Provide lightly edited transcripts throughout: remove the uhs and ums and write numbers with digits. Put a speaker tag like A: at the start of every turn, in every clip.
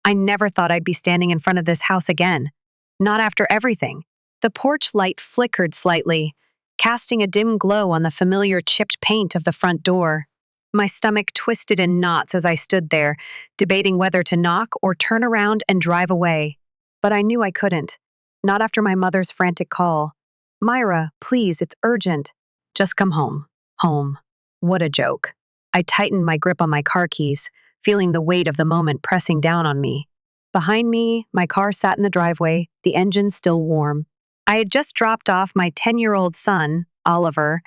A: I never thought I'd be standing in front of this house again. Not after everything. The porch light flickered slightly, casting a dim glow on the familiar chipped paint of the front door. My stomach twisted in knots as I stood there, debating whether to knock or turn around and drive away. But I knew I couldn't. Not after my mother's frantic call. "Myra, please, it's urgent." "Just come home." Home. What a joke. I tightened my grip on my car keys, feeling the weight of the moment pressing down on me. Behind me, my car sat in the driveway, the engine still warm. I had just dropped off my 10-year-old son, Oliver,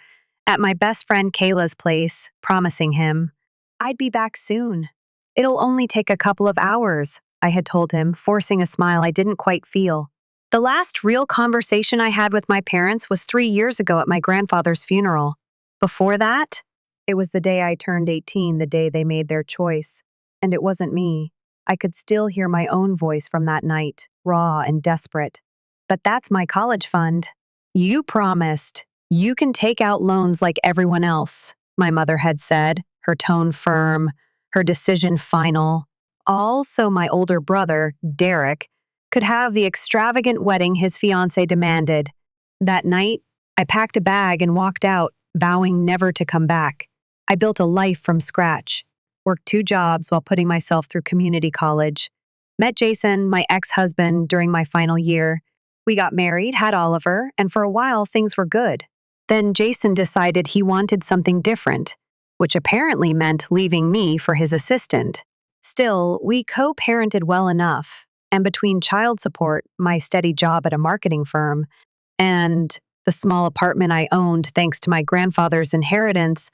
A: at my best friend Kayla's place, promising him, "I'd be back soon. It'll only take a couple of hours," I had told him, forcing a smile I didn't quite feel. The last real conversation I had with my parents was 3 years ago at my grandfather's funeral. Before that, it was the day I turned 18, the day they made their choice. And it wasn't me. I could still hear my own voice from that night, raw and desperate. "But that's my college fund. You promised. You can take out loans like everyone else," my mother had said, her tone firm, her decision final. All so my older brother, Derek, could have the extravagant wedding his fiancée demanded. That night, I packed a bag and walked out, vowing never to come back. I built a life from scratch, worked 2 jobs while putting myself through community college, met Jason, my ex-husband, during my final year. We got married, had Oliver, and for a while things were good. Then Jason decided he wanted something different, which apparently meant leaving me for his assistant. Still, we co-parented well enough, and between child support, my steady job at a marketing firm, and the small apartment I owned thanks to my grandfather's inheritance,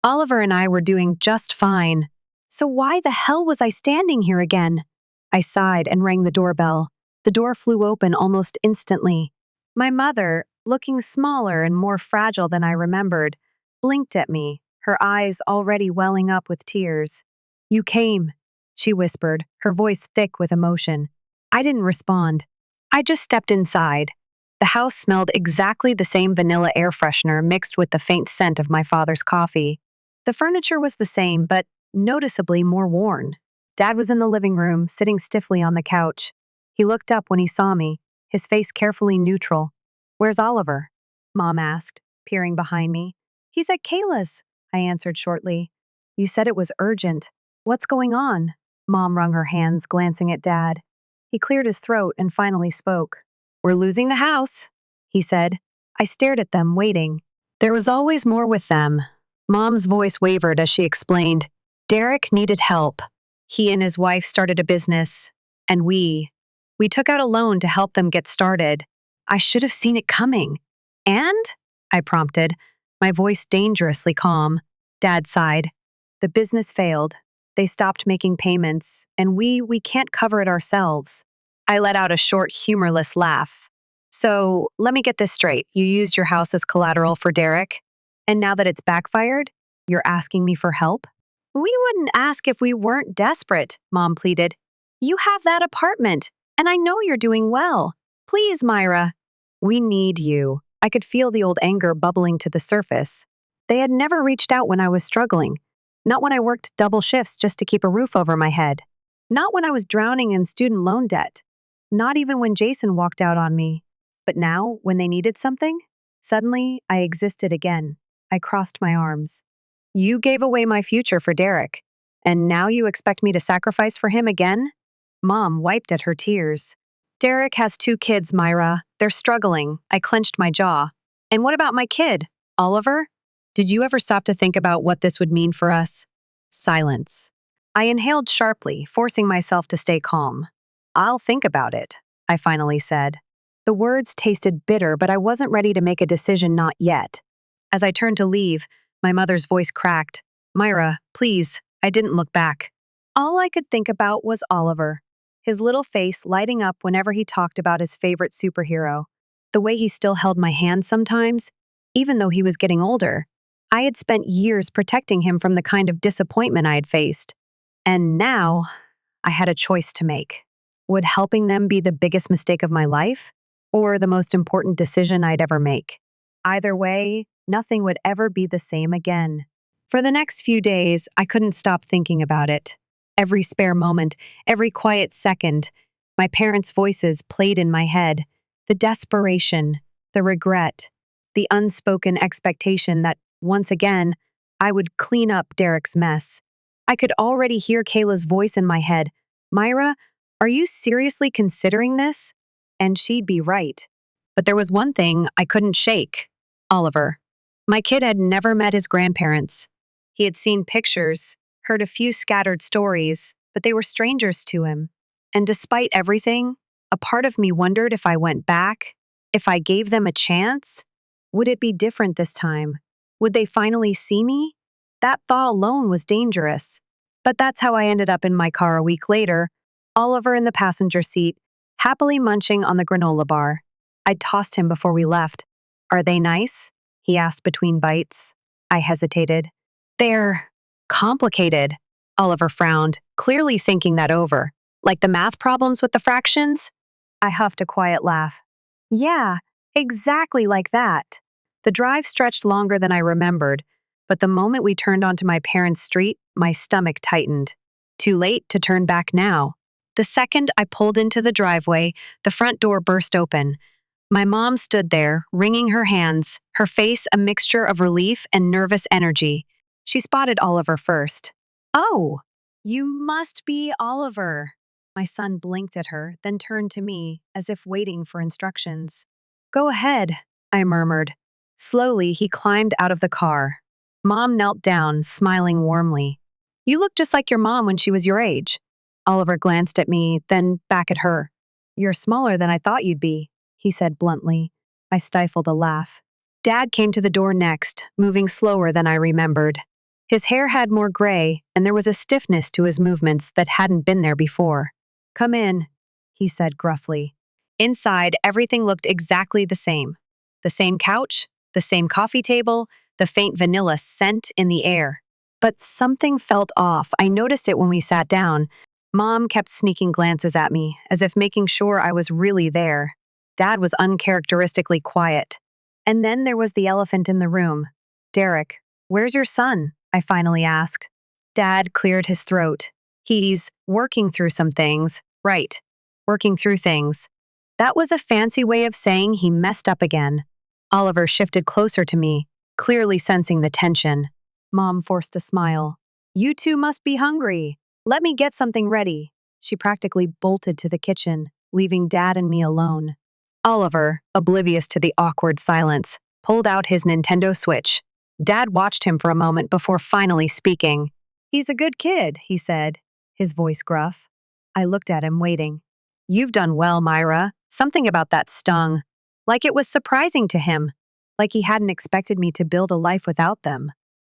A: Oliver and I were doing just fine. So why the hell was I standing here again? I sighed and rang the doorbell. The door flew open almost instantly. My mother, looking smaller and more fragile than I remembered, blinked at me, her eyes already welling up with tears. "You came," she whispered, her voice thick with emotion. I didn't respond. I just stepped inside. The house smelled exactly the same vanilla air freshener mixed with the faint scent of my father's coffee. The furniture was the same, but noticeably more worn. Dad was in the living room, sitting stiffly on the couch. He looked up when he saw me, his face carefully neutral. "Where's Oliver?" Mom asked, peering behind me. "He's at Kayla's," I answered shortly. "You said it was urgent. What's going on?" Mom wrung her hands, glancing at Dad. He cleared his throat and finally spoke. "We're losing the house," he said. I stared at them, waiting. There was always more with them. Mom's voice wavered as she explained. Derek needed help. He and his wife started a business, and we took out a loan to help them get started. I should have seen it coming. "And?" I prompted, my voice dangerously calm. Dad sighed. "The business failed. They stopped making payments, and we can't cover it ourselves." I let out a short, humorless laugh. "So, let me get this straight. You used your house as collateral for Derek? And now that it's backfired, you're asking me for help?" "We wouldn't ask if we weren't desperate," Mom pleaded. "You have that apartment, and I know you're doing well. Please, Myra." "We need you." I could feel the old anger bubbling to the surface. They had never reached out when I was struggling. Not when I worked double shifts just to keep a roof over my head. Not when I was drowning in student loan debt. Not even when Jason walked out on me. But now, when they needed something, suddenly I existed again. I crossed my arms. "You gave away my future for Derek, and now you expect me to sacrifice for him again?" Mom wiped at her tears. "Derek has 2 kids, Myra. They're struggling." I clenched my jaw. "And what about my kid, Oliver? Did you ever stop to think about what this would mean for us?" Silence. I inhaled sharply, forcing myself to stay calm. "I'll think about it," I finally said. The words tasted bitter, but I wasn't ready to make a decision not yet. As I turned to leave, my mother's voice cracked. "Myra, please." I didn't look back. All I could think about was Oliver. His little face lighting up whenever he talked about his favorite superhero. The way he still held my hand sometimes, even though he was getting older. I had spent years protecting him from the kind of disappointment I had faced. And now, I had a choice to make. Would helping them be the biggest mistake of my life? Or the most important decision I'd ever make? Either way, nothing would ever be the same again. For the next few days, I couldn't stop thinking about it. Every spare moment, every quiet second, my parents' voices played in my head. The desperation, the regret, the unspoken expectation that, once again, I would clean up Derek's mess. I could already hear Kayla's voice in my head. Myra, are you seriously considering this? And she'd be right. But there was one thing I couldn't shake: Oliver. My kid had never met his grandparents. He had seen pictures, heard a few scattered stories, but they were strangers to him. And despite everything, a part of me wondered if I went back, if I gave them a chance, would it be different this time? Would they finally see me? That thought alone was dangerous. But that's how I ended up in my car a week later, Oliver in the passenger seat, happily munching on the granola bar. I tossed him before we left. Are they nice? He asked between bites. I hesitated. They're complicated. Oliver frowned, clearly thinking that over. Like the math problems with the fractions? I huffed a quiet laugh. Yeah, exactly like that. The drive stretched longer than I remembered, but the moment we turned onto my parents' street, my stomach tightened. Too late to turn back now. The second I pulled into the driveway, the front door burst open. My mom stood there, wringing her hands, her face a mixture of relief and nervous energy. She spotted Oliver first. Oh, you must be Oliver. My son blinked at her, then turned to me, as if waiting for instructions. Go ahead, I murmured. Slowly, he climbed out of the car. Mom knelt down, smiling warmly. You look just like your mom when she was your age. Oliver glanced at me, then back at her. You're smaller than I thought you'd be, he said bluntly. I stifled a laugh. Dad came to the door next, moving slower than I remembered. His hair had more gray, and there was a stiffness to his movements that hadn't been there before. Come in, he said gruffly. Inside, everything looked exactly the same. The same couch, the same coffee table, the faint vanilla scent in the air. But something felt off. I noticed it when we sat down. Mom kept sneaking glances at me, as if making sure I was really there. Dad was uncharacteristically quiet. And then there was the elephant in the room. Derek, where's your son? I finally asked. Dad cleared his throat. He's working through some things. Right. Working through things. That was a fancy way of saying he messed up again. Oliver shifted closer to me, clearly sensing the tension. Mom forced a smile. You two must be hungry. Let me get something ready. She practically bolted to the kitchen, leaving Dad and me alone. Oliver, oblivious to the awkward silence, pulled out his Nintendo Switch. Dad watched him for a moment before finally speaking. He's a good kid, he said, his voice gruff. I looked at him, waiting. You've done well, Myra. Something about that stung. Like it was surprising to him. Like he hadn't expected me to build a life without them.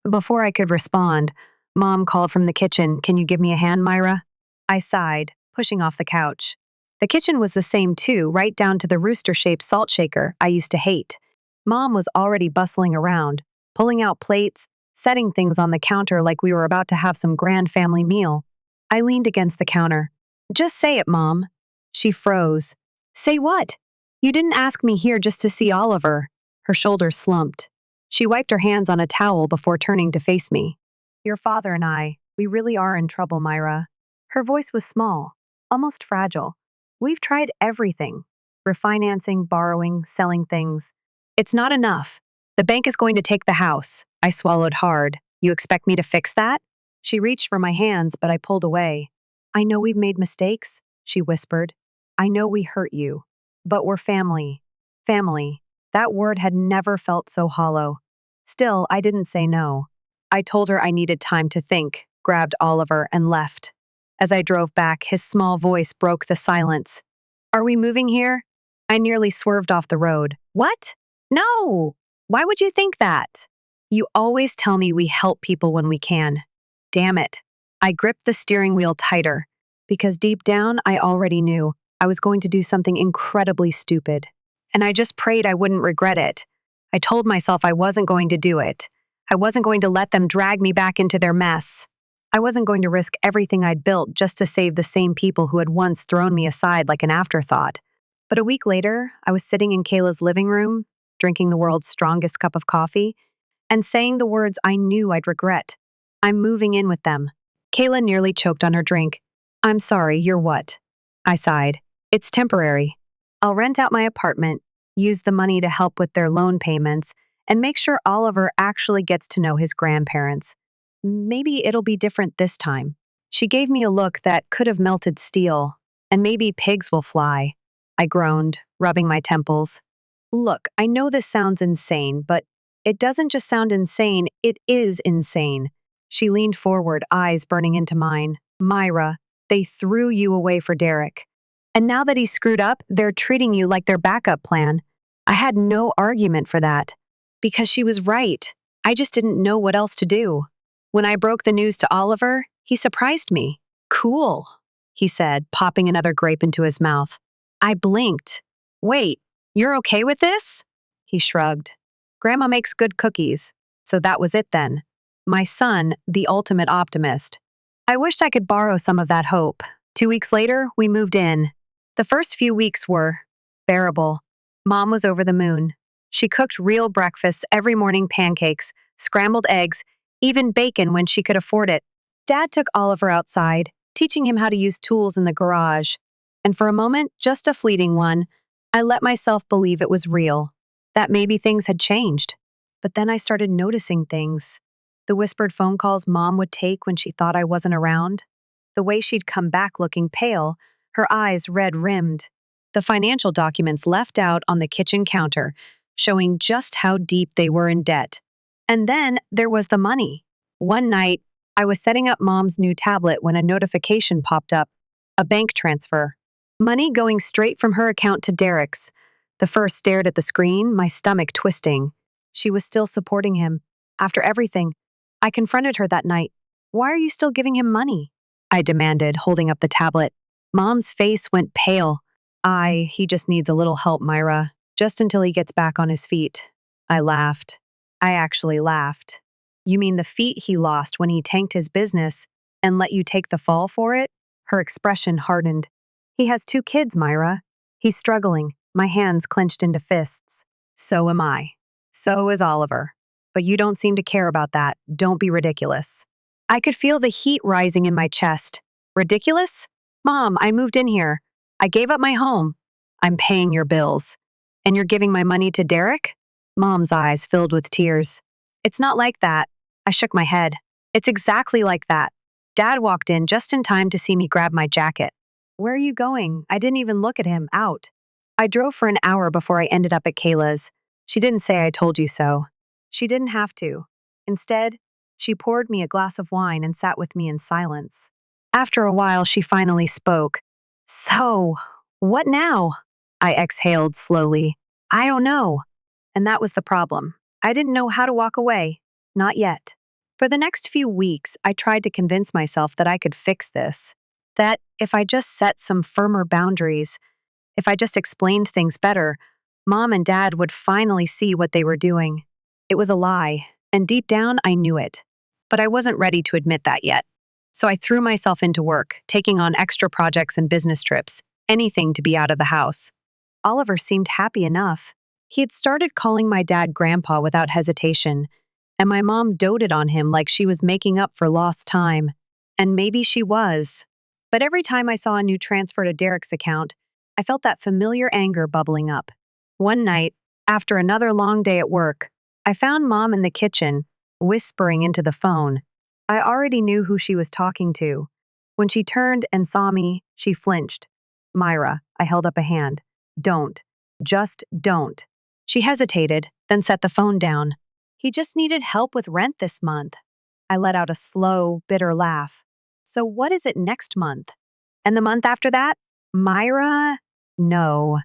A: Before I could respond, Mom called from the kitchen, Can you give me a hand, Myra? I sighed, pushing off the couch. The kitchen was the same too, right down to the rooster-shaped salt shaker I used to hate. Mom was already bustling around, pulling out plates, setting things on the counter like we were about to have some grand family meal. I leaned against the counter. Just say it, Mom. She froze. Say what? You didn't ask me here just to see Oliver. Her shoulders slumped. She wiped her hands on a towel before turning to face me. Your father and I, we really are in trouble, Myra. Her voice was small, almost fragile. We've tried everything. Refinancing, borrowing, selling things. It's not enough. The bank is going to take the house. I swallowed hard. You expect me to fix that? She reached for my hands, but I pulled away. I know we've made mistakes, she whispered. I know we hurt you. But we're family. Family. That word had never felt so hollow. Still, I didn't say no. I told her I needed time to think, grabbed Oliver, and left. As I drove back, his small voice broke the silence. Are we moving here? I nearly swerved off the road. What? No! Why would you think that? You always tell me we help people when we can. Damn it. I gripped the steering wheel tighter, because deep down I already knew I was going to do something incredibly stupid. And I just prayed I wouldn't regret it. I told myself I wasn't going to do it. I wasn't going to let them drag me back into their mess. I wasn't going to risk everything I'd built just to save the same people who had once thrown me aside like an afterthought. But a week later, I was sitting in Kayla's living room, drinking the world's strongest cup of coffee, and saying the words I knew I'd regret. I'm moving in with them. Kayla nearly choked on her drink. I'm sorry, you're what? I sighed. It's temporary. I'll rent out my apartment, use the money to help with their loan payments, and make sure Oliver actually gets to know his grandparents. Maybe it'll be different this time. She gave me a look that could have melted steel, and maybe pigs will fly. I groaned, rubbing my temples. Look, I know this sounds insane, but it doesn't just sound insane, it is insane. She leaned forward, eyes burning into mine. Myra, they threw you away for Derek. And now that he's screwed up, they're treating you like their backup plan. I had no argument for that. Because she was right. I just didn't know what else to do. When I broke the news to Oliver, he surprised me. Cool, he said, popping another grape into his mouth. I blinked. Wait, you're okay with this? He shrugged. Grandma makes good cookies. So that was it then. My son, the ultimate optimist. I wished I could borrow some of that hope. 2 weeks later, we moved in. The first few weeks were bearable. Mom was over the moon. She cooked real breakfasts every morning, pancakes, scrambled eggs, even bacon when she could afford it. Dad took Oliver outside, teaching him how to use tools in the garage. And for a moment, just a fleeting one, I let myself believe it was real, that maybe things had changed. But then I started noticing things. The whispered phone calls Mom would take when she thought I wasn't around. The way she'd come back looking pale, her eyes red-rimmed. The financial documents left out on the kitchen counter, showing just how deep they were in debt. And then there was the money. One night, I was setting up Mom's new tablet when a notification popped up. A bank transfer. Money going straight from her account to Derek's. The first stared at the screen, my stomach twisting. She was still supporting him. After everything, I confronted her that night. Why are you still giving him money? I demanded, holding up the tablet. Mom's face went pale. He just needs a little help, Myra. Just until he gets back on his feet. I laughed. I actually laughed. You mean the feet he lost when he tanked his business and let you take the fall for it? Her expression hardened. He has 2 kids, Myra. He's struggling, my hands clenched into fists. So am I. So is Oliver. But you don't seem to care about that. Don't be ridiculous. I could feel the heat rising in my chest. Ridiculous? Mom, I moved in here. I gave up my home. I'm paying your bills. And you're giving my money to Derek? Mom's eyes filled with tears. It's not like that. I shook my head. It's exactly like that. Dad walked in just in time to see me grab my jacket. Where are you going? I didn't even look at him. Out. I drove for an hour before I ended up at Kayla's. She didn't say I told you so. She didn't have to. Instead, she poured me a glass of wine and sat with me in silence. After a while, she finally spoke. So, what now? I exhaled slowly. I don't know. And that was the problem. I didn't know how to walk away. Not yet. For the next few weeks, I tried to convince myself that I could fix this. That if I just set some firmer boundaries, if I just explained things better, Mom and Dad would finally see what they were doing. It was a lie, and deep down I knew it. But I wasn't ready to admit that yet. So I threw myself into work, taking on extra projects and business trips, anything to be out of the house. Oliver seemed happy enough. He had started calling my dad Grandpa without hesitation, and my mom doted on him like she was making up for lost time. And maybe she was. But every time I saw a new transfer to Derek's account, I felt that familiar anger bubbling up. One night, after another long day at work, I found Mom in the kitchen, whispering into the phone. I already knew who she was talking to. When she turned and saw me, she flinched. Myra, I held up a hand. Don't. Just don't. She hesitated, then set the phone down. He just needed help with rent this month. I let out a slow, bitter laugh. So what is it next month? And the month after that? Myra? No.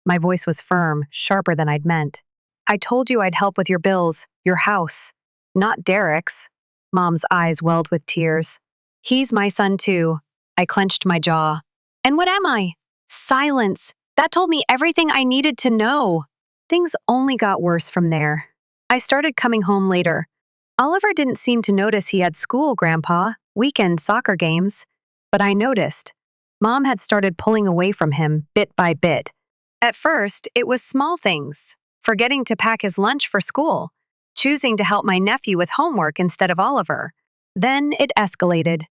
A: My voice was firm, sharper than I'd meant. I told you I'd help with your bills, your house. Not Derek's. Mom's eyes welled with tears. He's my son too. I clenched my jaw. And what am I? Silence. That told me everything I needed to know. Things only got worse from there. I started coming home later. Oliver didn't seem to notice he had school, Grandpa, weekend soccer games. But I noticed. Mom had started pulling away from him bit by bit. At first, it was small things. Forgetting to pack his lunch for school. Choosing to help my nephew with homework instead of Oliver. Then it escalated.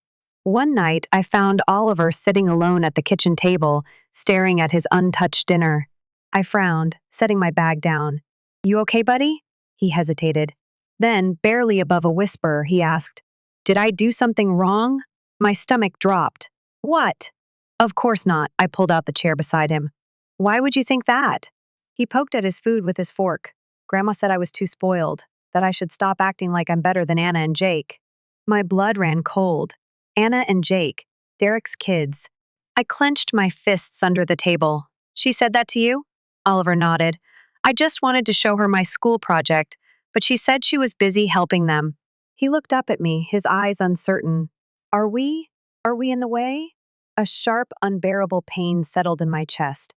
A: One night, I found Oliver sitting alone at the kitchen table, staring at his untouched dinner. I frowned, setting my bag down. You okay, buddy? He hesitated. Then, barely above a whisper, he asked, Did I do something wrong? My stomach dropped. What? Of course not. I pulled out the chair beside him. Why would you think that? He poked at his food with his fork. Grandma said I was too spoiled, that I should stop acting like I'm better than Anna and Jake. My blood ran cold. Anna and Jake, Derek's kids. I clenched my fists under the table. She said that to you? Oliver nodded. I just wanted to show her my school project, but she said she was busy helping them. He looked up at me, his eyes uncertain. Are we? Are we in the way? A sharp, unbearable pain settled in my chest.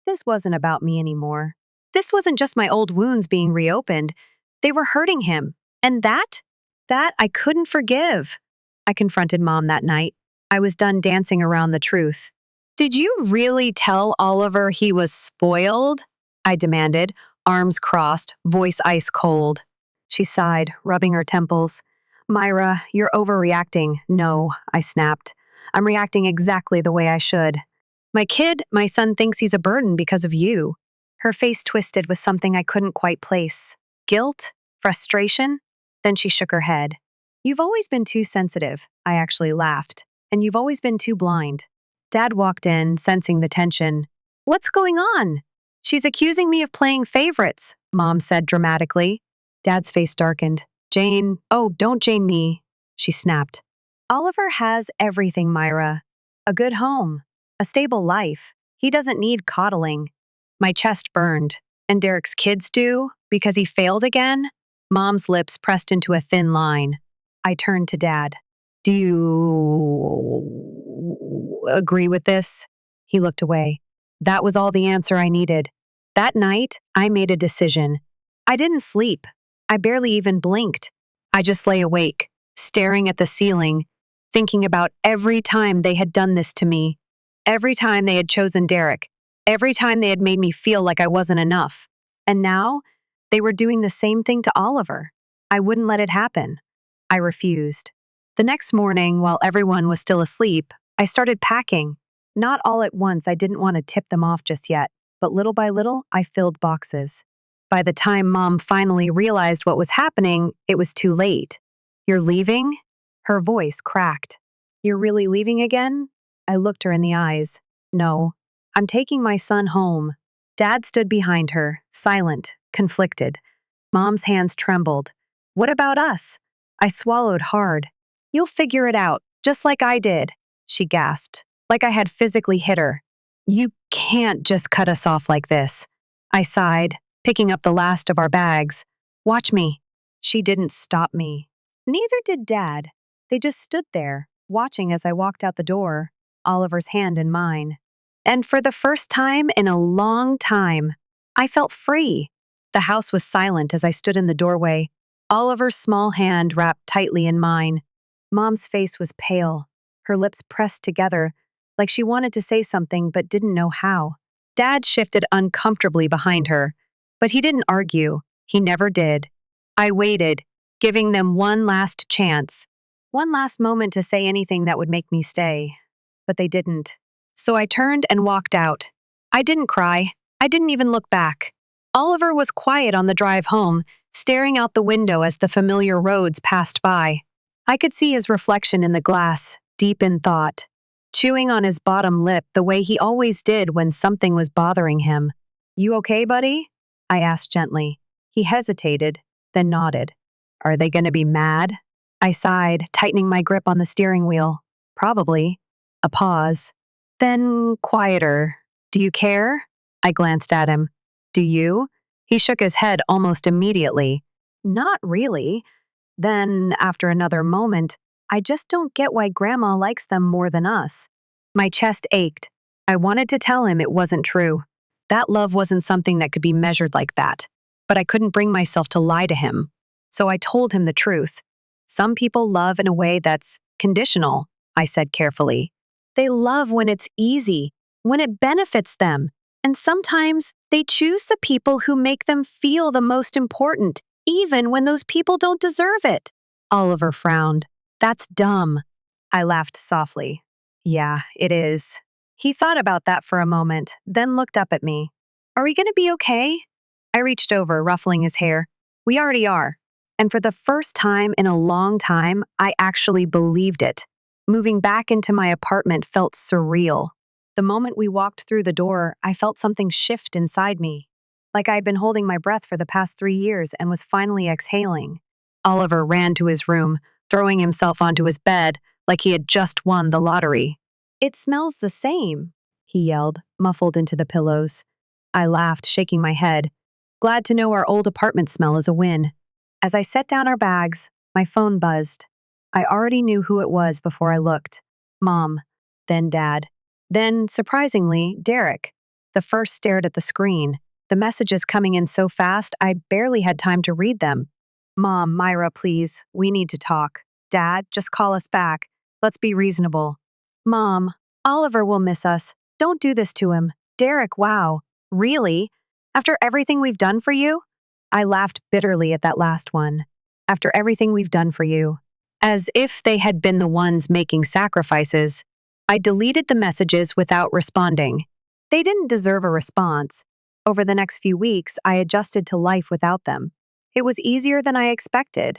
A: This wasn't about me anymore. This wasn't just my old wounds being reopened. They were hurting him. And that I couldn't forgive. I confronted Mom that night. I was done dancing around the truth. Did you really tell Oliver he was spoiled? I demanded, arms crossed, voice ice cold. She sighed, rubbing her temples. Myra, you're overreacting. No, I snapped. I'm reacting exactly the way I should. My son thinks he's a burden because of you. Her face twisted with something I couldn't quite place. Guilt? Frustration? Then she shook her head. You've always been too sensitive, I actually laughed, and you've always been too blind. Dad walked in, sensing the tension. What's going on? She's accusing me of playing favorites, Mom said dramatically. Dad's face darkened. Jane, oh, don't Jane me, she snapped. Oliver has everything, Myra. A good home, a stable life. He doesn't need coddling. My chest burned. And Derek's kids do? Because he failed again? Mom's lips pressed into a thin line. I turned to Dad. Do you agree with this? He looked away. That was all the answer I needed. That night, I made a decision. I didn't sleep. I barely even blinked. I just lay awake, staring at the ceiling, thinking about every time they had done this to me, every time they had chosen Derek, every time they had made me feel like I wasn't enough. And now, they were doing the same thing to Oliver. I wouldn't let it happen. I refused. The next morning, while everyone was still asleep, I started packing. Not all at once, I didn't want to tip them off just yet, but little by little, I filled boxes. By the time Mom finally realized what was happening, it was too late. You're leaving? Her voice cracked. You're really leaving again? I looked her in the eyes. No, I'm taking my son home. Dad stood behind her, silent, conflicted. Mom's hands trembled. What about us? I swallowed hard. You'll figure it out, just like I did, she gasped, like I had physically hit her. You can't just cut us off like this. I sighed, picking up the last of our bags. Watch me. She didn't stop me. Neither did Dad. They just stood there, watching as I walked out the door, Oliver's hand in mine. And for the first time in a long time, I felt free. The house was silent as I stood in the doorway, Oliver's small hand wrapped tightly in mine. Mom's face was pale, her lips pressed together, like she wanted to say something but didn't know how. Dad shifted uncomfortably behind her, but he didn't argue. He never did. I waited, giving them one last chance, one last moment to say anything that would make me stay. But they didn't. So I turned and walked out. I didn't cry. I didn't even look back. Oliver was quiet on the drive home, staring out the window as the familiar roads passed by. I could see his reflection in the glass, deep in thought, chewing on his bottom lip the way he always did when something was bothering him. You okay, buddy? I asked gently. He hesitated, then nodded. Are they going to be mad? I sighed, tightening my grip on the steering wheel. Probably. A pause. Then quieter. Do you care? I glanced at him. Do you? He shook his head almost immediately. Not really. Then, after another moment, I just don't get why Grandma likes them more than us. My chest ached. I wanted to tell him it wasn't true. That love wasn't something that could be measured like that. But I couldn't bring myself to lie to him. So I told him the truth. Some people love in a way that's conditional, I said carefully. They love when it's easy, when it benefits them. And sometimes they choose the people who make them feel the most important, even when those people don't deserve it. Oliver frowned. That's dumb. I laughed softly. Yeah, it is. He thought about that for a moment, then looked up at me. Are we gonna be okay? I reached over, ruffling his hair. We already are. And for the first time in a long time, I actually believed it. Moving back into my apartment felt surreal. The moment we walked through the door, I felt something shift inside me. Like I'd been holding my breath for the past 3 years and was finally exhaling. Oliver ran to his room, throwing himself onto his bed like he had just won the lottery. It smells the same, he yelled, muffled into the pillows. I laughed, shaking my head. Glad to know our old apartment smell is a win. As I set down our bags, my phone buzzed. I already knew who it was before I looked. Mom, then Dad, then, surprisingly, Derek. The first stared at the screen, the messages coming in so fast I barely had time to read them. Mom, Myra, please, we need to talk. Dad, just call us back. Let's be reasonable. Mom, Oliver will miss us. Don't do this to him. Derek, wow. Really? After everything we've done for you? I laughed bitterly at that last one. After everything we've done for you. As if they had been the ones making sacrifices. I deleted the messages without responding. They didn't deserve a response. Over the next few weeks, I adjusted to life without them. It was easier than I expected.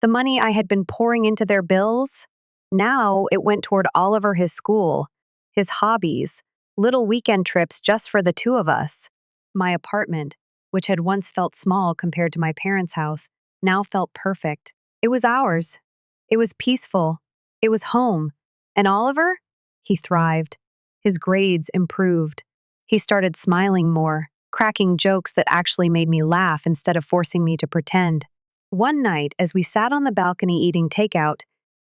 A: The money I had been pouring into their bills, now it went toward Oliver, his school, his hobbies, little weekend trips just for the two of us. My apartment, which had once felt small compared to my parents' house, now felt perfect. It was ours. It was peaceful. It was home. And Oliver? He thrived. His grades improved. He started smiling more, cracking jokes that actually made me laugh instead of forcing me to pretend. One night, as we sat on the balcony eating takeout,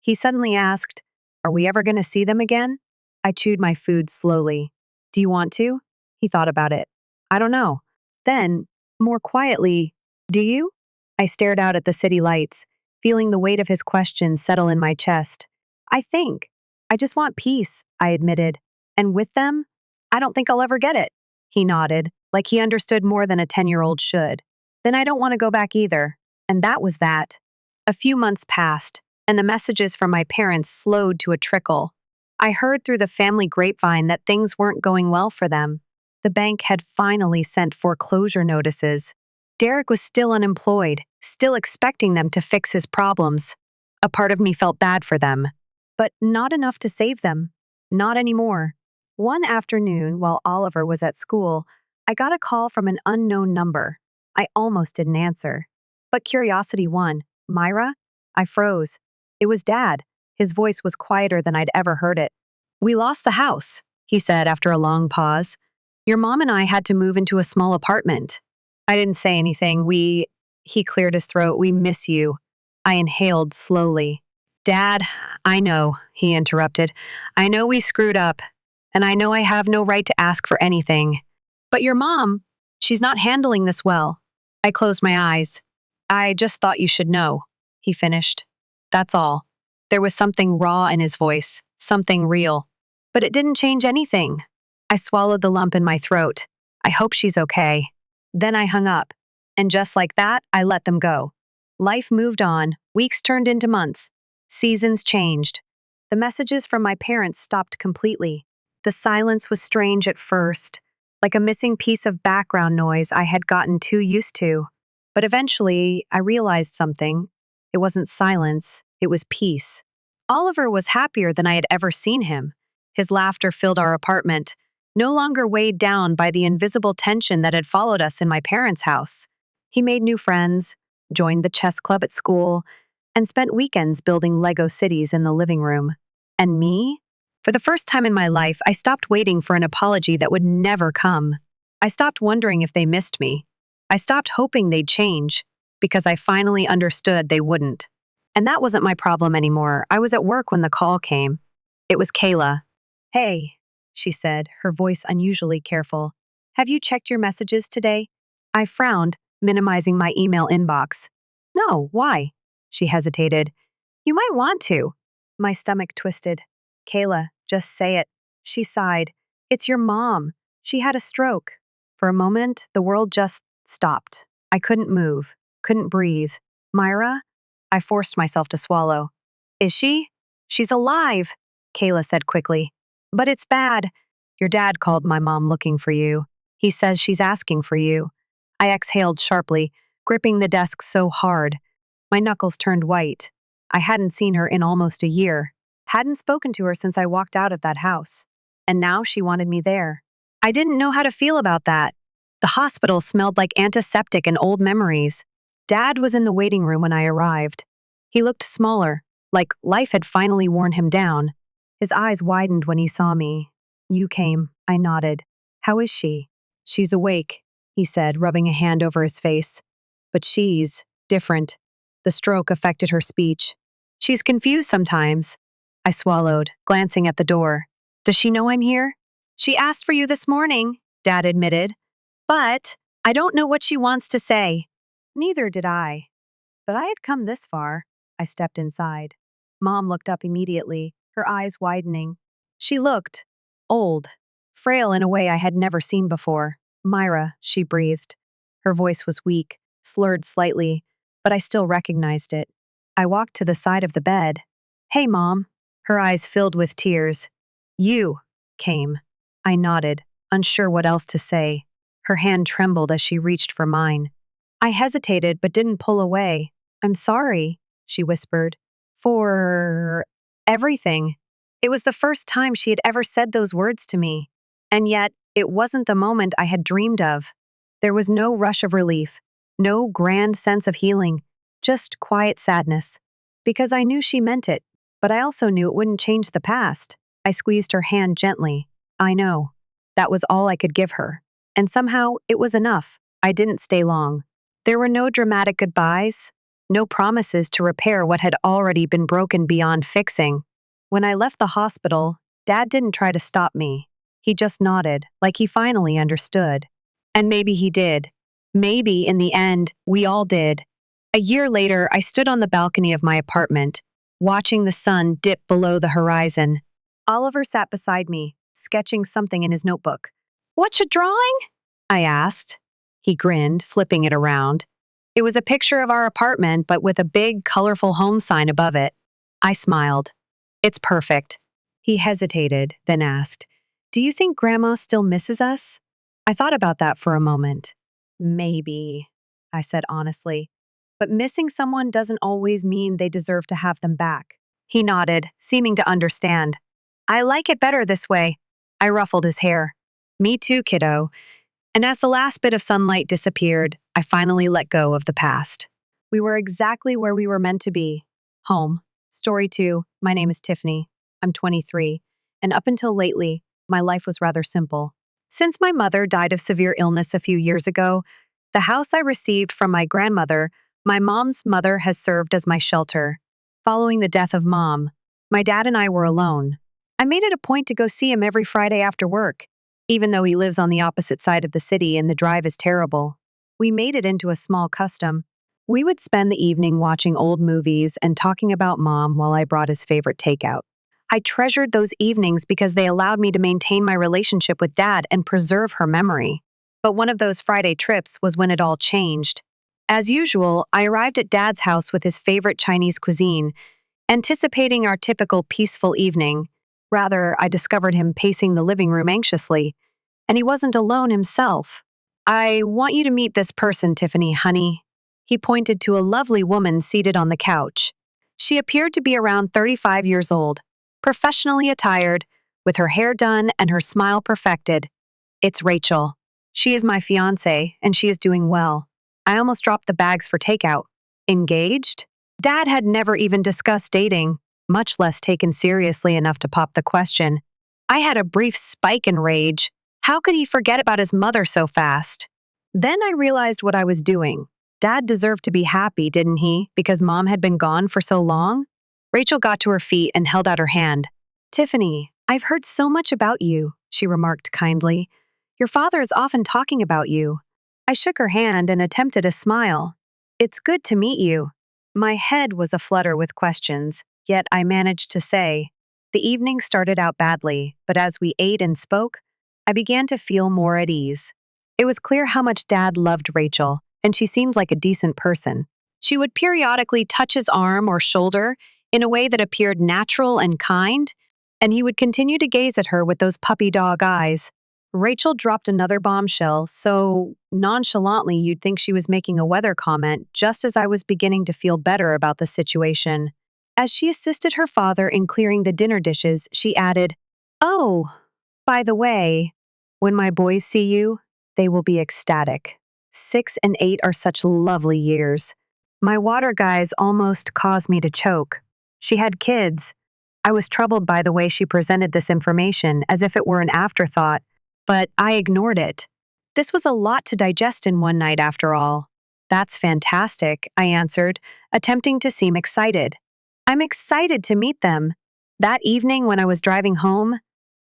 A: he suddenly asked, "Are we ever going to see them again?" I chewed my food slowly. "Do you want to?" He thought about it. "I don't know." Then, more quietly, "Do you?" I stared out at the city lights, feeling the weight of his question settle in my chest. "I think. I just want peace," I admitted. "And with them? I don't think I'll ever get it." He nodded, like he understood more than a 10-year-old should. "Then I don't want to go back either." And that was that. A few months passed, and the messages from my parents slowed to a trickle. I heard through the family grapevine that things weren't going well for them. The bank had finally sent foreclosure notices. Derek was still unemployed, still expecting them to fix his problems. A part of me felt bad for them, but not enough to save them. Not anymore. One afternoon, while Oliver was at school, I got a call from an unknown number. I almost didn't answer. But curiosity won. "Myra?" I froze. It was Dad. His voice was quieter than I'd ever heard it. "We lost the house," he said after a long pause. "Your mom and I had to move into a small apartment." I didn't say anything. He cleared his throat. "We miss you." I inhaled slowly. "Dad, I know," he interrupted. "I know we screwed up, and I know I have no right to ask for anything. But your mom, she's not handling this well." I closed my eyes. "I just thought you should know," he finished. That's all. There was something raw in his voice, something real. But it didn't change anything. I swallowed the lump in my throat. I hope she's okay. Then I hung up. And just like that, I let them go. Life moved on. Weeks turned into months. Seasons changed. The messages from my parents stopped completely. The silence was strange at first, like a missing piece of background noise I had gotten too used to. But eventually, I realized something. It wasn't silence, it was peace. Oliver was happier than I had ever seen him. His laughter filled our apartment, no longer weighed down by the invisible tension that had followed us in my parents' house. He made new friends, joined the chess club at school, and spent weekends building Lego cities in the living room. And me? For the first time in my life, I stopped waiting for an apology that would never come. I stopped wondering if they missed me. I stopped hoping they'd change, because I finally understood they wouldn't. And that wasn't my problem anymore. I was at work when the call came. It was Kayla. "Hey," she said, her voice unusually careful. "Have you checked your messages today?" I frowned, minimizing my email inbox. "No, why?" She hesitated. "You might want to." My stomach twisted. "Kayla, just say it." She sighed. "It's your mom. She had a stroke." For a moment, the world just stopped. I couldn't move, couldn't breathe. "Myra?" I forced myself to swallow. "Is she?" She's alive, Kayla said quickly. But it's bad. Your dad called my mom looking for you. He says she's asking for you. I exhaled sharply, gripping the desk so hard. My knuckles turned white. I hadn't seen her in almost a year. Hadn't spoken to her since I walked out of that house. And now she wanted me there. I didn't know how to feel about that. The hospital smelled like antiseptic and old memories. Dad was in the waiting room when I arrived. He looked smaller, like life had finally worn him down. His eyes widened when he saw me. You came, I nodded. How is she? She's awake, he said, rubbing a hand over his face. But she's different. The stroke affected her speech. She's confused sometimes. I swallowed, glancing at the door. Does she know I'm here? She asked for you this morning, Dad admitted. But I don't know what she wants to say. Neither did I. But I had come this far. I stepped inside. Mom looked up immediately, her eyes widening. She looked old, frail in a way I had never seen before. Myra, she breathed. Her voice was weak, slurred slightly, but I still recognized it. I walked to the side of the bed. Hey, Mom. Her eyes filled with tears. You came. I nodded, unsure what else to say. Her hand trembled as she reached for mine. I hesitated but didn't pull away. I'm sorry, she whispered. For everything. It was the first time she had ever said those words to me. And yet, it wasn't the moment I had dreamed of. There was no rush of relief, no grand sense of healing, just quiet sadness. Because I knew she meant it, but I also knew it wouldn't change the past. I squeezed her hand gently. I know. That was all I could give her. And somehow, it was enough. I didn't stay long. There were no dramatic goodbyes, no promises to repair what had already been broken beyond fixing. When I left the hospital, Dad didn't try to stop me. He just nodded, like he finally understood. And maybe he did. Maybe, in the end, we all did. A year later, I stood on the balcony of my apartment, watching the sun dip below the horizon. Oliver sat beside me, sketching something in his notebook. What you drawing? I asked. He grinned, flipping it around. It was a picture of our apartment, but with a big, colorful home sign above it. I smiled. It's perfect. He hesitated, then asked, Do you think Grandma still misses us? I thought about that for a moment. Maybe, I said honestly. But missing someone doesn't always mean they deserve to have them back. He nodded, seeming to understand. I like it better this way. I ruffled his hair. Me too, kiddo. And as the last bit of sunlight disappeared, I finally let go of the past. We were exactly where we were meant to be. Home. Story 2. My name is Tiffany. I'm 23. And up until lately, my life was rather simple. Since my mother died of severe illness a few years ago, the house I received from my grandmother, my mom's mother, has served as my shelter. Following the death of Mom, my dad and I were alone. I made it a point to go see him every Friday after work, even though he lives on the opposite side of the city and the drive is terrible. We made it into a small custom. We would spend the evening watching old movies and talking about Mom while I brought his favorite takeout. I treasured those evenings because they allowed me to maintain my relationship with Dad and preserve her memory. But one of those Friday trips was when it all changed. As usual, I arrived at Dad's house with his favorite Chinese cuisine, anticipating our typical peaceful evening. Rather, I discovered him pacing the living room anxiously. And he wasn't alone himself. I want you to meet this person, Tiffany, honey. He pointed to a lovely woman seated on the couch. She appeared to be around 35 years old, professionally attired, with her hair done and her smile perfected. It's Rachel. She is my fiancée, and she is doing well. I almost dropped the bags for takeout. Engaged? Dad had never even discussed dating, much less taken seriously enough to pop the question. I had a brief spike in rage. How could he forget about his mother so fast? Then I realized what I was doing. Dad deserved to be happy, didn't he, because Mom had been gone for so long? Rachel got to her feet and held out her hand. Tiffany, I've heard so much about you, she remarked kindly. Your father is often talking about you. I shook her hand and attempted a smile. It's good to meet you. My head was aflutter with questions, yet I managed to say. The evening started out badly, but as we ate and spoke, I began to feel more at ease. It was clear how much Dad loved Rachel, and she seemed like a decent person. She would periodically touch his arm or shoulder, in a way that appeared natural and kind, and he would continue to gaze at her with those puppy dog eyes. Rachel dropped another bombshell so nonchalantly you'd think she was making a weather comment just as I was beginning to feel better about the situation. As she assisted her father in clearing the dinner dishes, she added, "Oh, by the way, when my boys see you, they will be ecstatic. 6 and 8 are such lovely years. My water guys almost caused me to choke. She had kids." I was troubled by the way she presented this information as if it were an afterthought, but I ignored it. This was a lot to digest in one night after all. "That's fantastic," I answered, attempting to seem excited. "I'm excited to meet them." That evening when I was driving home,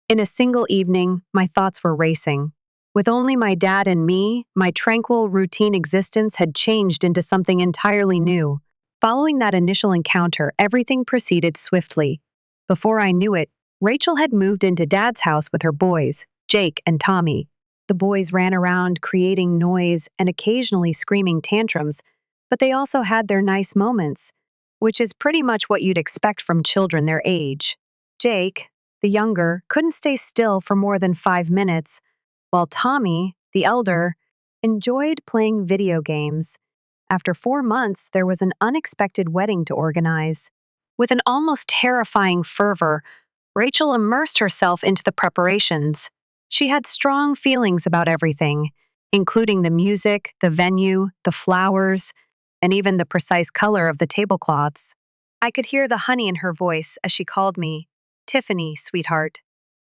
A: in a single evening, my thoughts were racing. With only my dad and me, my tranquil, routine existence had changed into something entirely new. Following that initial encounter, everything proceeded swiftly. Before I knew it, Rachel had moved into Dad's house with her boys, Jake and Tommy. The boys ran around creating noise and occasionally screaming tantrums, but they also had their nice moments, which is pretty much what you'd expect from children their age. Jake, the younger, couldn't stay still for more than 5 minutes, while Tommy, the elder, enjoyed playing video games. After 4 months, there was an unexpected wedding to organize. With an almost terrifying fervor, Rachel immersed herself into the preparations. She had strong feelings about everything, including the music, the venue, the flowers, and even the precise color of the tablecloths. I could hear the honey in her voice as she called me, "Tiffany, sweetheart.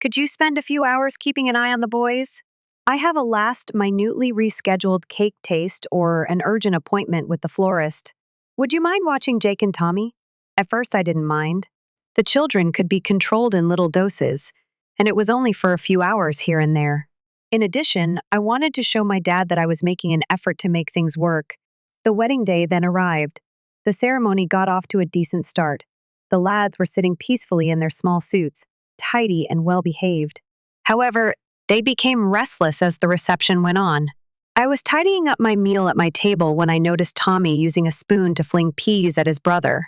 A: Could you spend a few hours keeping an eye on the boys? I have a last minutely rescheduled cake taste or an urgent appointment with the florist. Would you mind watching Jake and Tommy?" At first, I didn't mind. The children could be controlled in little doses, and it was only for a few hours here and there. In addition, I wanted to show my dad that I was making an effort to make things work. The wedding day then arrived. The ceremony got off to a decent start. The lads were sitting peacefully in their small suits, tidy and well-behaved. However, they became restless as the reception went on. I was tidying up my meal at my table when I noticed Tommy using a spoon to fling peas at his brother.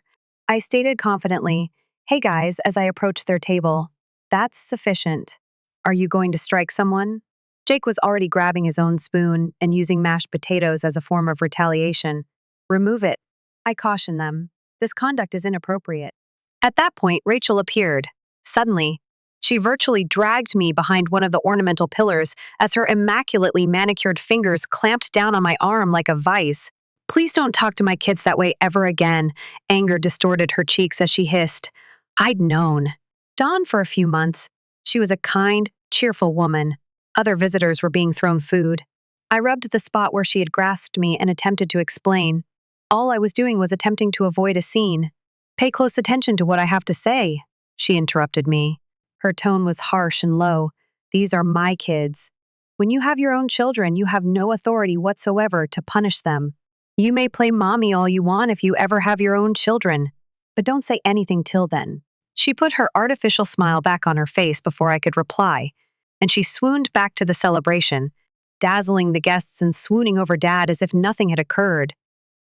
A: I stated confidently, "Hey guys," as I approached their table. "That's sufficient. Are you going to strike someone?" Jake was already grabbing his own spoon and using mashed potatoes as a form of retaliation. "Remove it," I cautioned them. "This conduct is inappropriate." At that point, Rachel appeared. Suddenly, she virtually dragged me behind one of the ornamental pillars as her immaculately manicured fingers clamped down on my arm like a vice. "Please don't talk to my kids that way ever again." Anger distorted her cheeks as she hissed. I'd known. Dawn for a few months. She was a kind, cheerful woman. Other visitors were being thrown food. I rubbed the spot where she had grasped me and attempted to explain. All I was doing was attempting to avoid a scene. "Pay close attention to what I have to say," she interrupted me. Her tone was harsh and low. "These are my kids. When you have your own children, you have no authority whatsoever to punish them. You may play mommy all you want if you ever have your own children, but don't say anything till then." She put her artificial smile back on her face before I could reply, and she swooned back to the celebration, dazzling the guests and swooning over Dad as if nothing had occurred.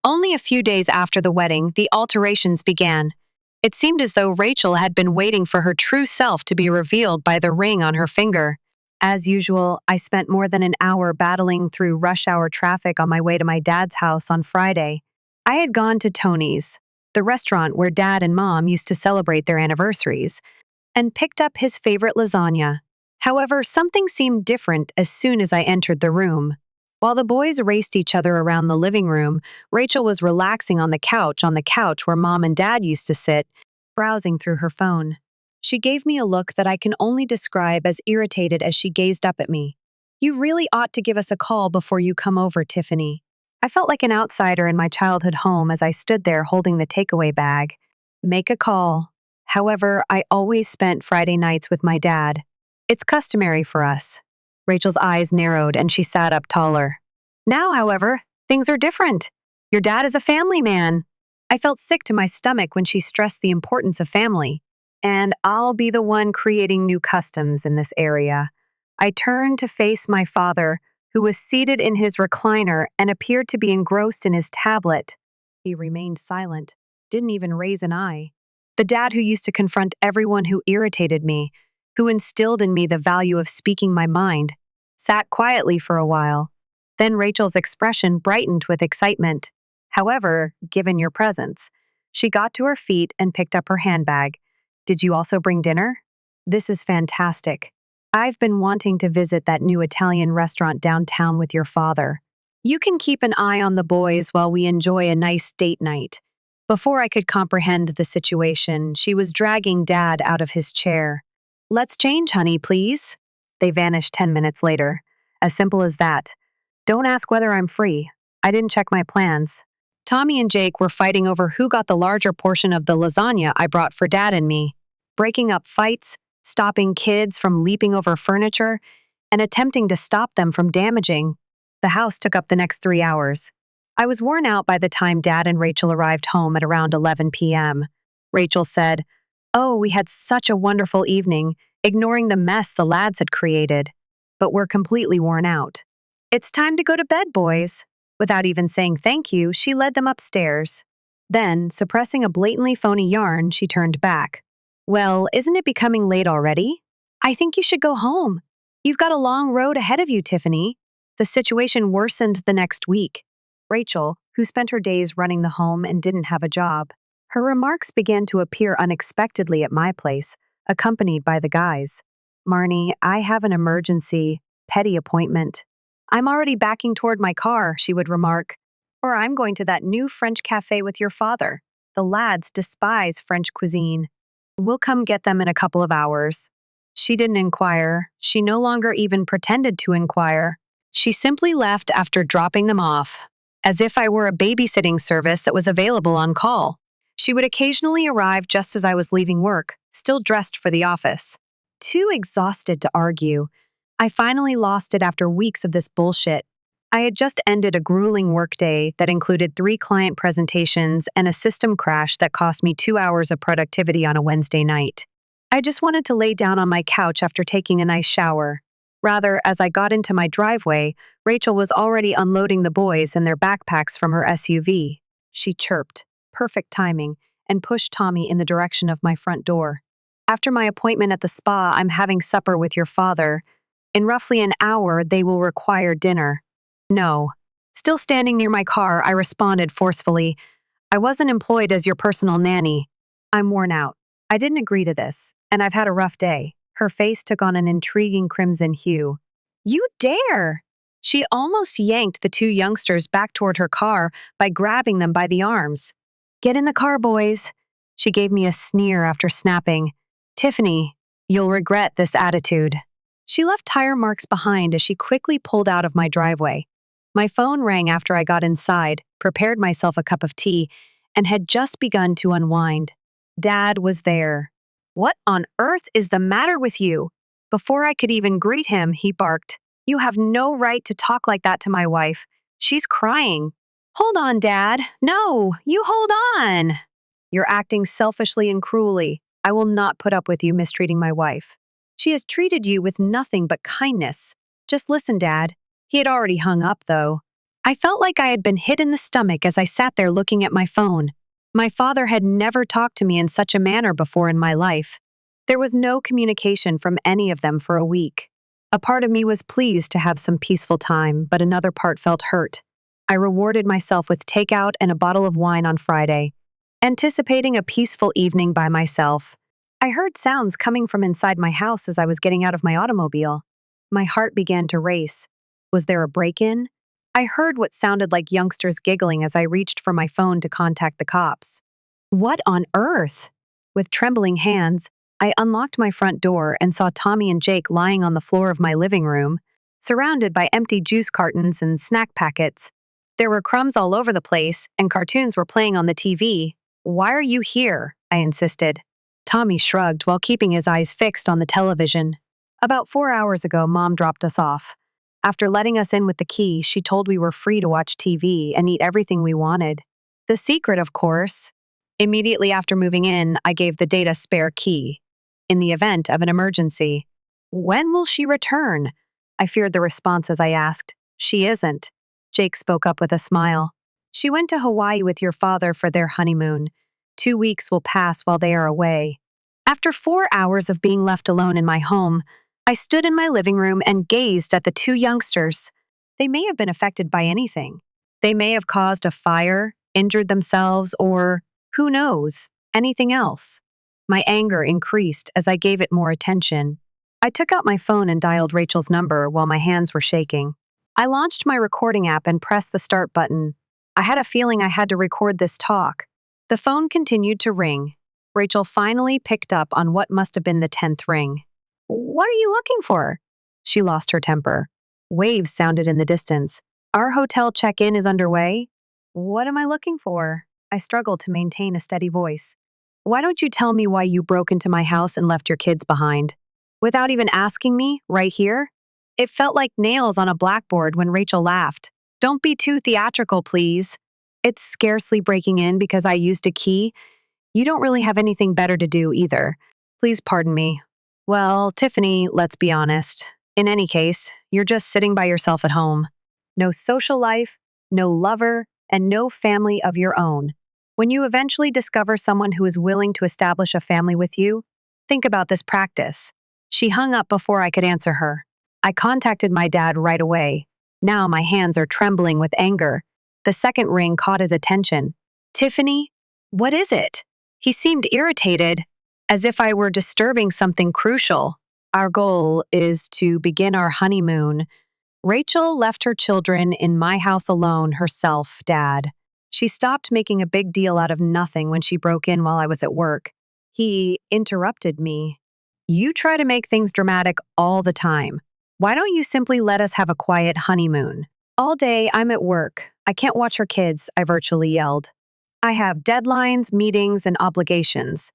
A: Only a few days after the wedding, the alterations began. It seemed as though Rachel had been waiting for her true self to be revealed by the ring on her finger. As usual, I spent more than an hour battling through rush hour traffic on my way to my dad's house on Friday. I had gone to Tony's, the restaurant where Dad and Mom used to celebrate their anniversaries, and picked up his favorite lasagna. However, something seemed different as soon as I entered the room. While the boys raced each other around the living room, Rachel was relaxing on the couch where Mom and Dad used to sit, browsing through her phone. She gave me a look that I can only describe as irritated as she gazed up at me. "You really ought to give us a call before you come over, Tiffany." I felt like an outsider in my childhood home as I stood there holding the takeaway bag. Make a call. However, I always spent Friday nights with my dad. It's customary for us. Rachel's eyes narrowed and she sat up taller. "Now, however, things are different. Your dad is a family man." I felt sick to my stomach when she stressed the importance of family. "And I'll be the one creating new customs in this area." I turned to face my father, who was seated in his recliner and appeared to be engrossed in his tablet. He remained silent, didn't even raise an eye. The dad who used to confront everyone who irritated me, who instilled in me the value of speaking my mind, sat quietly for a while. Then Rachel's expression brightened with excitement. However, given your presence, she got to her feet and picked up her handbag. Did you also bring dinner? This is fantastic. I've been wanting to visit that new Italian restaurant downtown with your father. You can keep an eye on the boys while we enjoy a nice date night. Before I could comprehend the situation, she was dragging Dad out of his chair. Let's change, honey, please. They vanished 10 minutes later. As simple as that. Don't ask whether I'm free. I didn't check my plans. Tommy and Jake were fighting over who got the larger portion of the lasagna I brought for Dad and me, breaking up fights, stopping kids from leaping over furniture, and attempting to stop them from damaging. The house took up the next 3 hours. I was worn out by the time Dad and Rachel arrived home at around 11 p.m. Rachel said, "Oh, we had such a wonderful evening, ignoring the mess the lads had created. But we're completely worn out. It's time to go to bed, boys." Without even saying thank you, she led them upstairs. Then, suppressing a blatantly phony yarn, she turned back. "Well, isn't it becoming late already? I think you should go home. You've got a long road ahead of you, Tiffany." The situation worsened the next week. Rachel, who spent her days running the home and didn't have a job, her remarks began to appear unexpectedly at my place, accompanied by the guys. "Marnie, I have an emergency, petty appointment. I'm already backing toward my car," she would remark. "Or I'm going to that new French cafe with your father. The lads despise French cuisine. We'll come get them in a couple of hours." She didn't inquire. She no longer even pretended to inquire. She simply left after dropping them off, as if I were a babysitting service that was available on call. She would occasionally arrive just as I was leaving work, still dressed for the office. Too exhausted to argue, I finally lost it after weeks of this bullshit. I had just ended a grueling workday that included 3 client presentations and a system crash that cost me 2 hours of productivity on a Wednesday night. I just wanted to lay down on my couch after taking a nice shower. Rather, as I got into my driveway, Rachel was already unloading the boys and their backpacks from her SUV. She chirped, perfect timing, and pushed Tommy in the direction of my front door. "After my appointment at the spa, I'm having supper with your father. In roughly an hour, they will require dinner." "No." Still standing near my car, I responded forcefully, "I wasn't employed as your personal nanny. I'm worn out. I didn't agree to this, and I've had a rough day." Her face took on an intriguing crimson hue. "You dare!" She almost yanked the 2 youngsters back toward her car by grabbing them by the arms. "Get in the car, boys." She gave me a sneer after snapping, "Tiffany, you'll regret this attitude." She left tire marks behind as she quickly pulled out of my driveway. My phone rang after I got inside, prepared myself a cup of tea, and had just begun to unwind. Dad was there. "What on earth is the matter with you?" Before I could even greet him, he barked, "You have no right to talk like that to my wife. She's crying." "Hold on, Dad. No, you hold on." "You're acting selfishly and cruelly. I will not put up with you mistreating my wife. She has treated you with nothing but kindness. Just listen, Dad." He had already hung up, though. I felt like I had been hit in the stomach as I sat there looking at my phone. My father had never talked to me in such a manner before in my life. There was no communication from any of them for a week. A part of me was pleased to have some peaceful time, but another part felt hurt. I rewarded myself with takeout and a bottle of wine on Friday, anticipating a peaceful evening by myself. I heard sounds coming from inside my house as I was getting out of my automobile. My heart began to race. Was there a break-in? I heard what sounded like youngsters giggling as I reached for my phone to contact the cops. What on earth? With trembling hands, I unlocked my front door and saw Tommy and Jake lying on the floor of my living room, surrounded by empty juice cartons and snack packets. There were crumbs all over the place, and cartoons were playing on the TV. "Why are you here?" I insisted. Tommy shrugged while keeping his eyes fixed on the television. "About 4 hours ago, Mom dropped us off. After letting us in with the key, she told we were free to watch TV and eat everything we wanted. The secret, of course. Immediately after moving in, I gave the date a spare key, in the event of an emergency." "When will she return?" I feared the response as I asked. "She isn't." Jake spoke up with a smile. "She went to Hawaii with your father for their honeymoon. 2 weeks will pass while they are away. After 4 hours of being left alone in my home, I stood in my living room and gazed at the two youngsters. They may have been affected by anything. They may have caused a fire, injured themselves, or, who knows, anything else. My anger increased as I gave it more attention. I took out my phone and dialed Rachel's number while my hands were shaking. I launched my recording app and pressed the start button. I had a feeling I had to record this talk. The phone continued to ring. Rachel finally picked up on what must have been the 10th ring. "What are you looking for?" She lost her temper. Waves sounded in the distance. "Our hotel check-in is underway." "What am I looking for?" I struggled to maintain a steady voice. "Why don't you tell me why you broke into my house and left your kids behind? Without even asking me, right here?" It felt like nails on a blackboard when Rachel laughed. "Don't be too theatrical, please. It's scarcely breaking in because I used a key. You don't really have anything better to do either. Please pardon me." "Well, Tiffany, let's be honest. In any case, you're just sitting by yourself at home. No social life, no lover, and no family of your own. When you eventually discover someone who is willing to establish a family with you, think about this practice." She hung up before I could answer her. I contacted my dad right away. Now my hands are trembling with anger. The second ring caught his attention. "Tiffany, what is it?" He seemed irritated, as if I were disturbing something crucial. "Our goal is to begin our honeymoon." Rachel left her children in my house alone herself, Dad. She stopped making a big deal out of nothing when she broke in while I was at work. He interrupted me. "You try to make things dramatic all the time. Why don't you simply let us have a quiet honeymoon?" "All day I'm at work. I can't watch her kids," I virtually yelled. "I have deadlines, meetings, and obligations."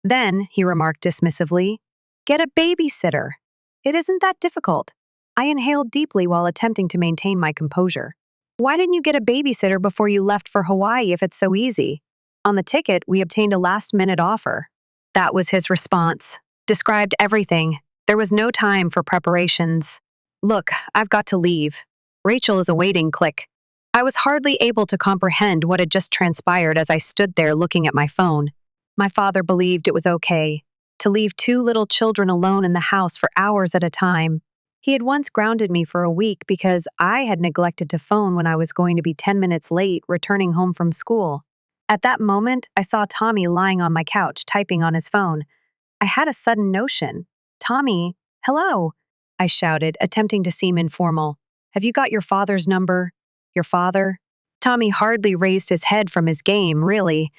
A: "Then," he remarked dismissively, "get a babysitter. It isn't that difficult." I inhaled deeply while attempting to maintain my composure. "Why didn't you get a babysitter before you left for Hawaii if it's so easy?" "On the ticket, we obtained a last-minute offer." That was his response. Described everything. There was no time for preparations. "Look, I've got to leave. Rachel is awaiting." Click. I was hardly able to comprehend what had just transpired as I stood there looking at my phone. My father believed it was okay to leave two little children alone in the house for hours at a time. He had once grounded me for a week because I had neglected to phone when I was going to be 10 minutes late returning home from school. At that moment, I saw Tommy lying on my couch typing on his phone. I had a sudden notion. "Tommy, hello," I shouted, attempting to seem informal. "Have you got your father's number?" "Your father?" Tommy hardly raised his head from his game, really.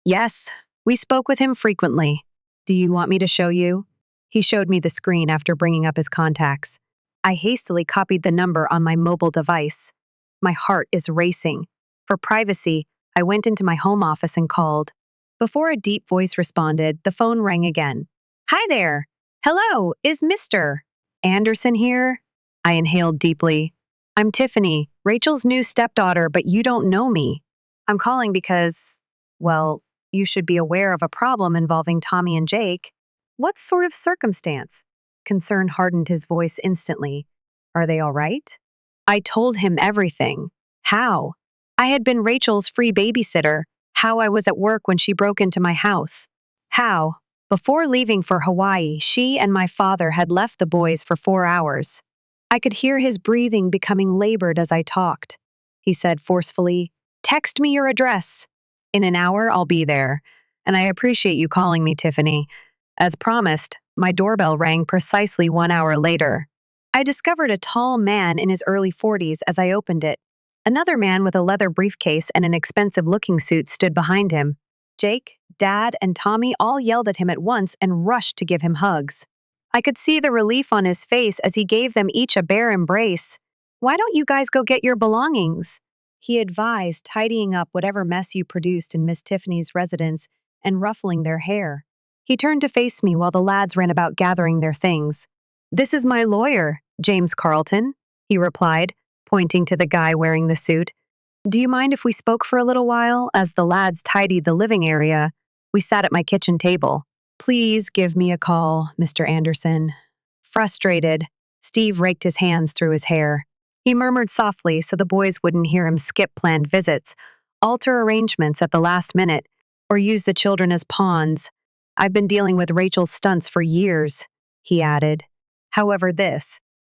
A: "Yes, we spoke with him frequently." "Do you want me to show you?" He showed me the screen after bringing up his contacts. I hastily copied the number on my mobile device. My heart is racing. For privacy, I went into my home office and called. Before a deep voice responded, the phone rang again. "Hi there. Hello, is Mr. Anderson here?" I inhaled deeply. "I'm Tiffany, Rachel's new stepdaughter, but you don't know me. I'm calling because, well, you should be aware of a problem involving Tommy and Jake." "What sort of circumstance?" Concern hardened his voice instantly. "Are they all right?" I told him everything. How I had been Rachel's free babysitter, how I was at work when she broke into my house, how, before leaving for Hawaii, she and my father had left the boys for 4 hours. I could hear his breathing becoming labored as I talked. He said forcefully, "Text me your address. In an hour, I'll be there. And I appreciate you calling me, Tiffany." As promised, my doorbell rang precisely 1 hour later. I discovered a tall man in his early 40s as I opened it. Another man with a leather briefcase and an expensive-looking suit stood behind him. Jake, Dad, and Tommy all yelled at him at once and rushed to give him hugs. I could see the relief on his face as he gave them each a bare embrace. "Why don't you guys go get your belongings?" he advised, tidying up whatever mess you produced in Miss Tiffany's residence and ruffling their hair. He turned to face me while the lads ran about gathering their things. "This is my lawyer, James Carlton," he replied, pointing to the guy wearing the suit. "Do you mind if we spoke for a little while?" As the lads tidied the living area, we sat at my kitchen table. "Please give me a call, Mr. Anderson." Frustrated, Steve raked his hands through his hair. He murmured softly so the boys wouldn't hear him skip planned visits, alter arrangements at the last minute, or use the children as pawns. I've been dealing with Rachel's stunts for years, he added. However,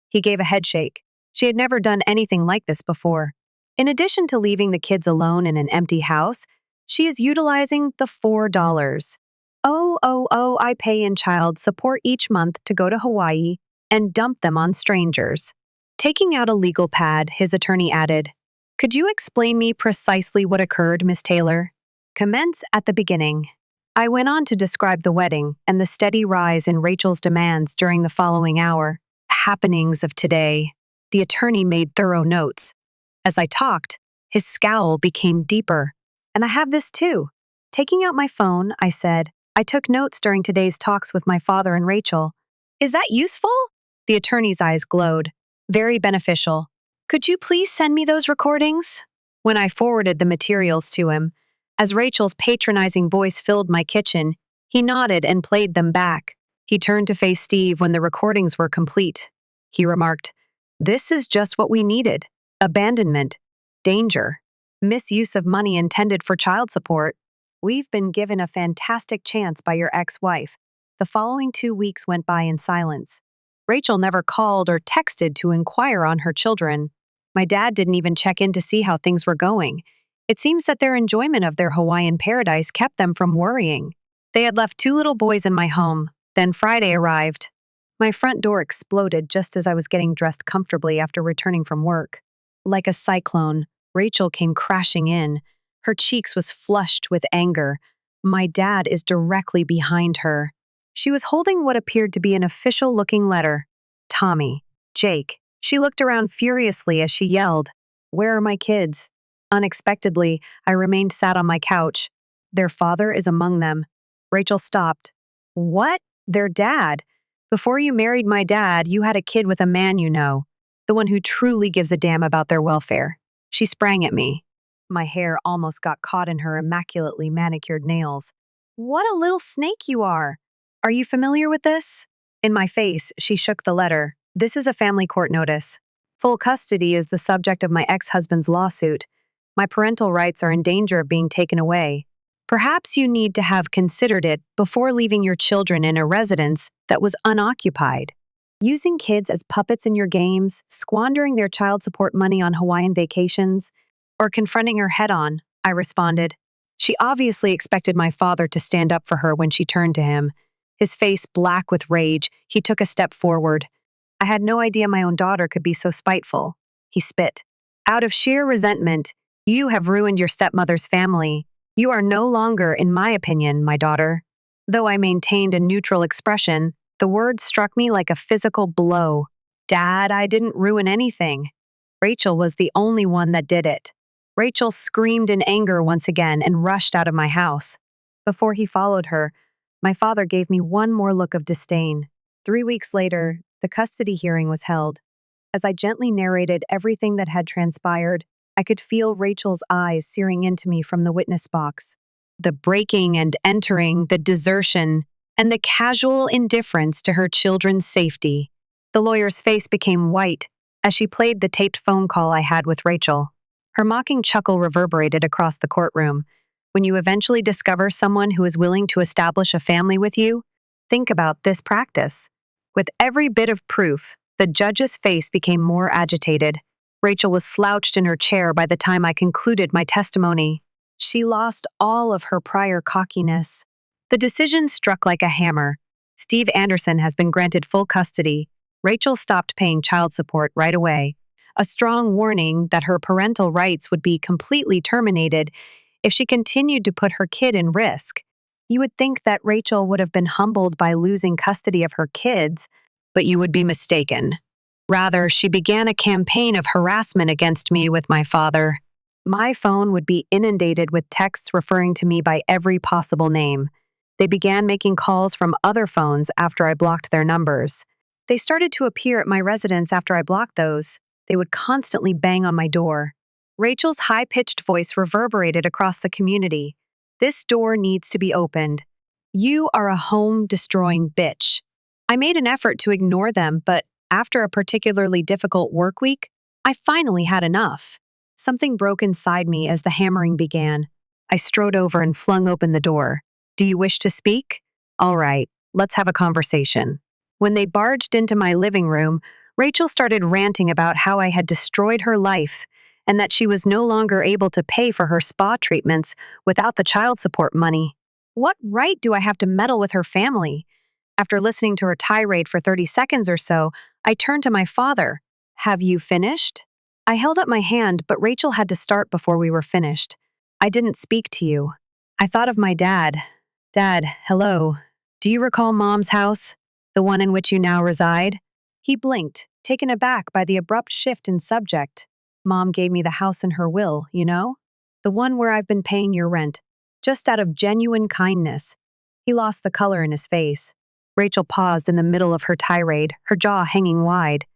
A: he gave a headshake. She had never done anything like this before. In addition to leaving the kids alone in an empty house, she is utilizing the $4. I pay in child support each month to go to Hawaii and dump them on strangers. Taking out a legal pad, his attorney added, "Could you explain me precisely what occurred, Miss Taylor?" "Commence at the beginning." I went on to describe the wedding and the steady rise in Rachel's demands during the following hour. Happenings of today. The attorney made thorough notes. As I talked, his scowl became deeper. "And I have this too." Taking out my phone, I said, "I took notes during today's talks with my father and Rachel." "Is that useful?" The attorney's eyes glowed. "Very beneficial. Could you please send me those recordings?" When I forwarded the materials to him, as Rachel's patronizing voice filled my kitchen, he nodded and played them back. He turned to face Steve when the recordings were complete. He remarked, "This is just what we needed. Abandonment, danger, misuse of money intended for child support. We've been given a fantastic chance by your ex-wife." The following 2 weeks went by in silence. Rachel never called or texted to inquire on her children. My dad didn't even check in to see how things were going. It seems that their enjoyment of their Hawaiian paradise kept them from worrying. They had left 2 little boys in my home. Then Friday arrived. My front door exploded just as I was getting dressed comfortably after returning from work. Like a cyclone, Rachel came crashing in. Her cheeks was flushed with anger. My dad is directly behind her. She was holding what appeared to be an official-looking letter. "Tommy, Jake." She looked around furiously as she yelled, "Where are my kids?" Unexpectedly, I remained sat on my couch. "Their father is among them." Rachel stopped. "What? Their dad? Before you married my dad, you had a kid with a man you know, the one who truly gives a damn about their welfare." She sprang at me. My hair almost got caught in her immaculately manicured nails. "What a little snake you are! Are you familiar with this?" In my face, she shook the letter. "This is a family court notice. Full custody is the subject of my ex-husband's lawsuit. My parental rights are in danger of being taken away. Perhaps you need to have considered it before leaving your children in a residence that was unoccupied. Using kids as puppets in your games, squandering their child support money on Hawaiian vacations, or confronting her head-on," I responded. She obviously expected my father to stand up for her when she turned to him. His face black with rage, he took a step forward. "I had no idea my own daughter could be so spiteful." He spit. "Out of sheer resentment, you have ruined your stepmother's family. You are no longer, in my opinion, my daughter." Though I maintained a neutral expression, the words struck me like a physical blow. "Dad, I didn't ruin anything. Rachel was the only one that did it." Rachel screamed in anger once again and rushed out of my house. Before he followed her, my father gave me one more look of disdain. 3 weeks later, the custody hearing was held. As I gently narrated everything that had transpired, I could feel Rachel's eyes searing into me from the witness box. The breaking and entering, the desertion, and the casual indifference to her children's safety. The lawyer's face became white as she played the taped phone call I had with Rachel. Her mocking chuckle reverberated across the courtroom. "When you eventually discover someone who is willing to establish a family with you, think about this practice." With every bit of proof, the judge's face became more agitated. Rachel was slouched in her chair by the time I concluded my testimony. She lost all of her prior cockiness. The decision struck like a hammer. Steve Anderson has been granted full custody. Rachel stopped paying child support right away. A strong warning that her parental rights would be completely terminated if she continued to put her kid in risk. You would think that Rachel would have been humbled by losing custody of her kids, but you would be mistaken. Rather, she began a campaign of harassment against me with my father. My phone would be inundated with texts referring to me by every possible name. They began making calls from other phones after I blocked their numbers. They started to appear at my residence after I blocked those. They would constantly bang on my door. Rachel's high-pitched voice reverberated across the community. "This door needs to be opened. You are a home-destroying bitch." I made an effort to ignore them, but after a particularly difficult work week, I finally had enough. Something broke inside me as the hammering began. I strode over and flung open the door. Do you wish to speak? All right, let's have a conversation. When they barged into my living room, Rachel started ranting about how I had destroyed her life and that she was no longer able to pay for her spa treatments without the child support money. What right do I have to meddle with her family? After listening to her tirade for 30 seconds or so, I turned to my father. Have you finished? I held up my hand, but Rachel had to start before we were finished. I didn't speak to you. I thought of my dad. Dad, hello. Do you recall Mom's house? The one in which you now reside? He blinked, taken aback by the abrupt shift in subject. Mom gave me the house in her will, you know? The one where I've been paying your rent, just out of genuine kindness. He lost the color in his face. Rachel paused in the middle of her tirade, her jaw hanging wide.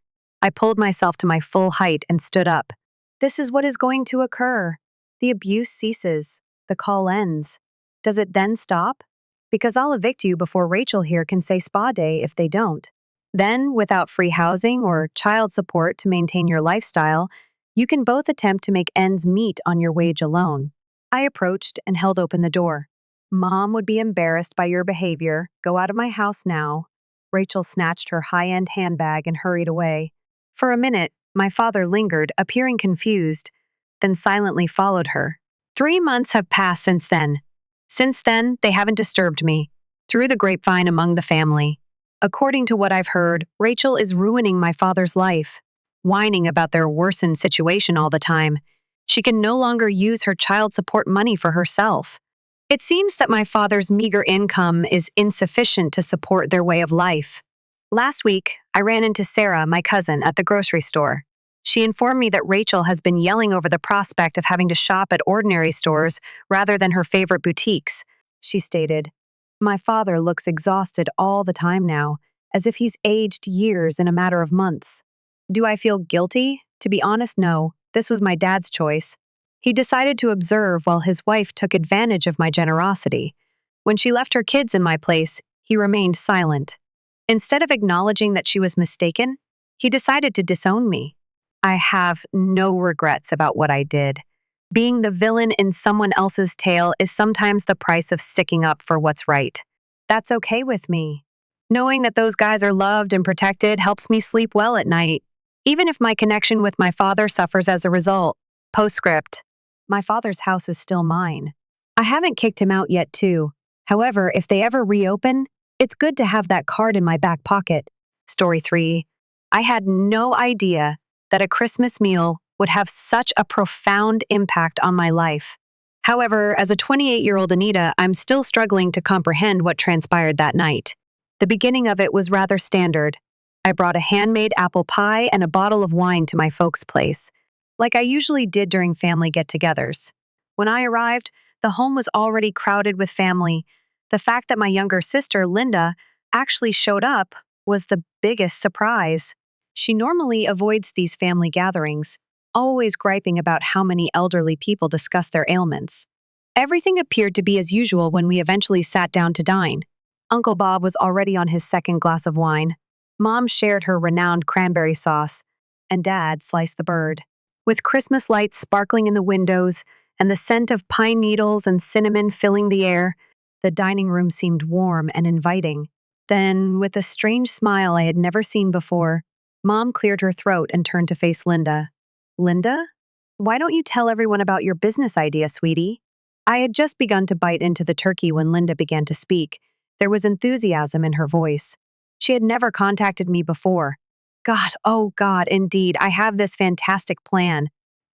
A: I pulled myself to my full height and stood up. This is what is going to occur. The abuse ceases. The call ends. Does it then stop? Because I'll evict you before Rachel here can say spa day if they don't. Then, without free housing or child support to maintain your lifestyle, you can both attempt to make ends meet on your wage alone. I approached and held open the door. Mom would be embarrassed by your behavior. Go out of my house now. Rachel snatched her high-end handbag and hurried away. For a minute, my father lingered, appearing confused, then silently followed her. 3 months have passed since then. Since then, they haven't disturbed me. Through the grapevine among the family. According to what I've heard, Rachel is ruining my father's life, whining about their worsened situation all the time. She can no longer use her child support money for herself. It seems that my father's meager income is insufficient to support their way of life. Last week, I ran into Sarah, my cousin, at the grocery store. She informed me that Rachel has been yelling over the prospect of having to shop at ordinary stores rather than her favorite boutiques. She stated, "My father looks exhausted all the time now, as if he's aged years in a matter of months." Do I feel guilty? To be honest, no. This was my dad's choice. He decided to observe while his wife took advantage of my generosity. When she left her kids in my place, he remained silent. Instead of acknowledging that she was mistaken, he decided to disown me. I have no regrets about what I did. Being the villain in someone else's tale is sometimes the price of sticking up for what's right. That's okay with me. Knowing that those guys are loved and protected helps me sleep well at night, even if my connection with my father suffers as a result. Postscript. My father's house is still mine. I haven't kicked him out yet, too. However, if they ever reopen, it's good to have that card in my back pocket. Story 3. I had no idea that a Christmas meal would have such a profound impact on my life. However, as a 28-year-old Anita, I'm still struggling to comprehend what transpired that night. The beginning of it was rather standard. I brought a handmade apple pie and a bottle of wine to my folks' place, like I usually did during family get-togethers. When I arrived, the home was already crowded with family. The fact that my younger sister, Linda, actually showed up was the biggest surprise. She normally avoids these family gatherings, always griping about how many elderly people discuss their ailments. Everything appeared to be as usual when we eventually sat down to dine. Uncle Bob was already on his second glass of wine. Mom shared her renowned cranberry sauce, and Dad sliced the bird. With Christmas lights sparkling in the windows and the scent of pine needles and cinnamon filling the air, the dining room seemed warm and inviting. Then, with a strange smile I had never seen before, Mom cleared her throat and turned to face Linda. Linda? Why don't you tell everyone about your business idea, sweetie? I had just begun to bite into the turkey when Linda began to speak. There was enthusiasm in her voice. She had never contacted me before. God, oh God, indeed, I have this fantastic plan.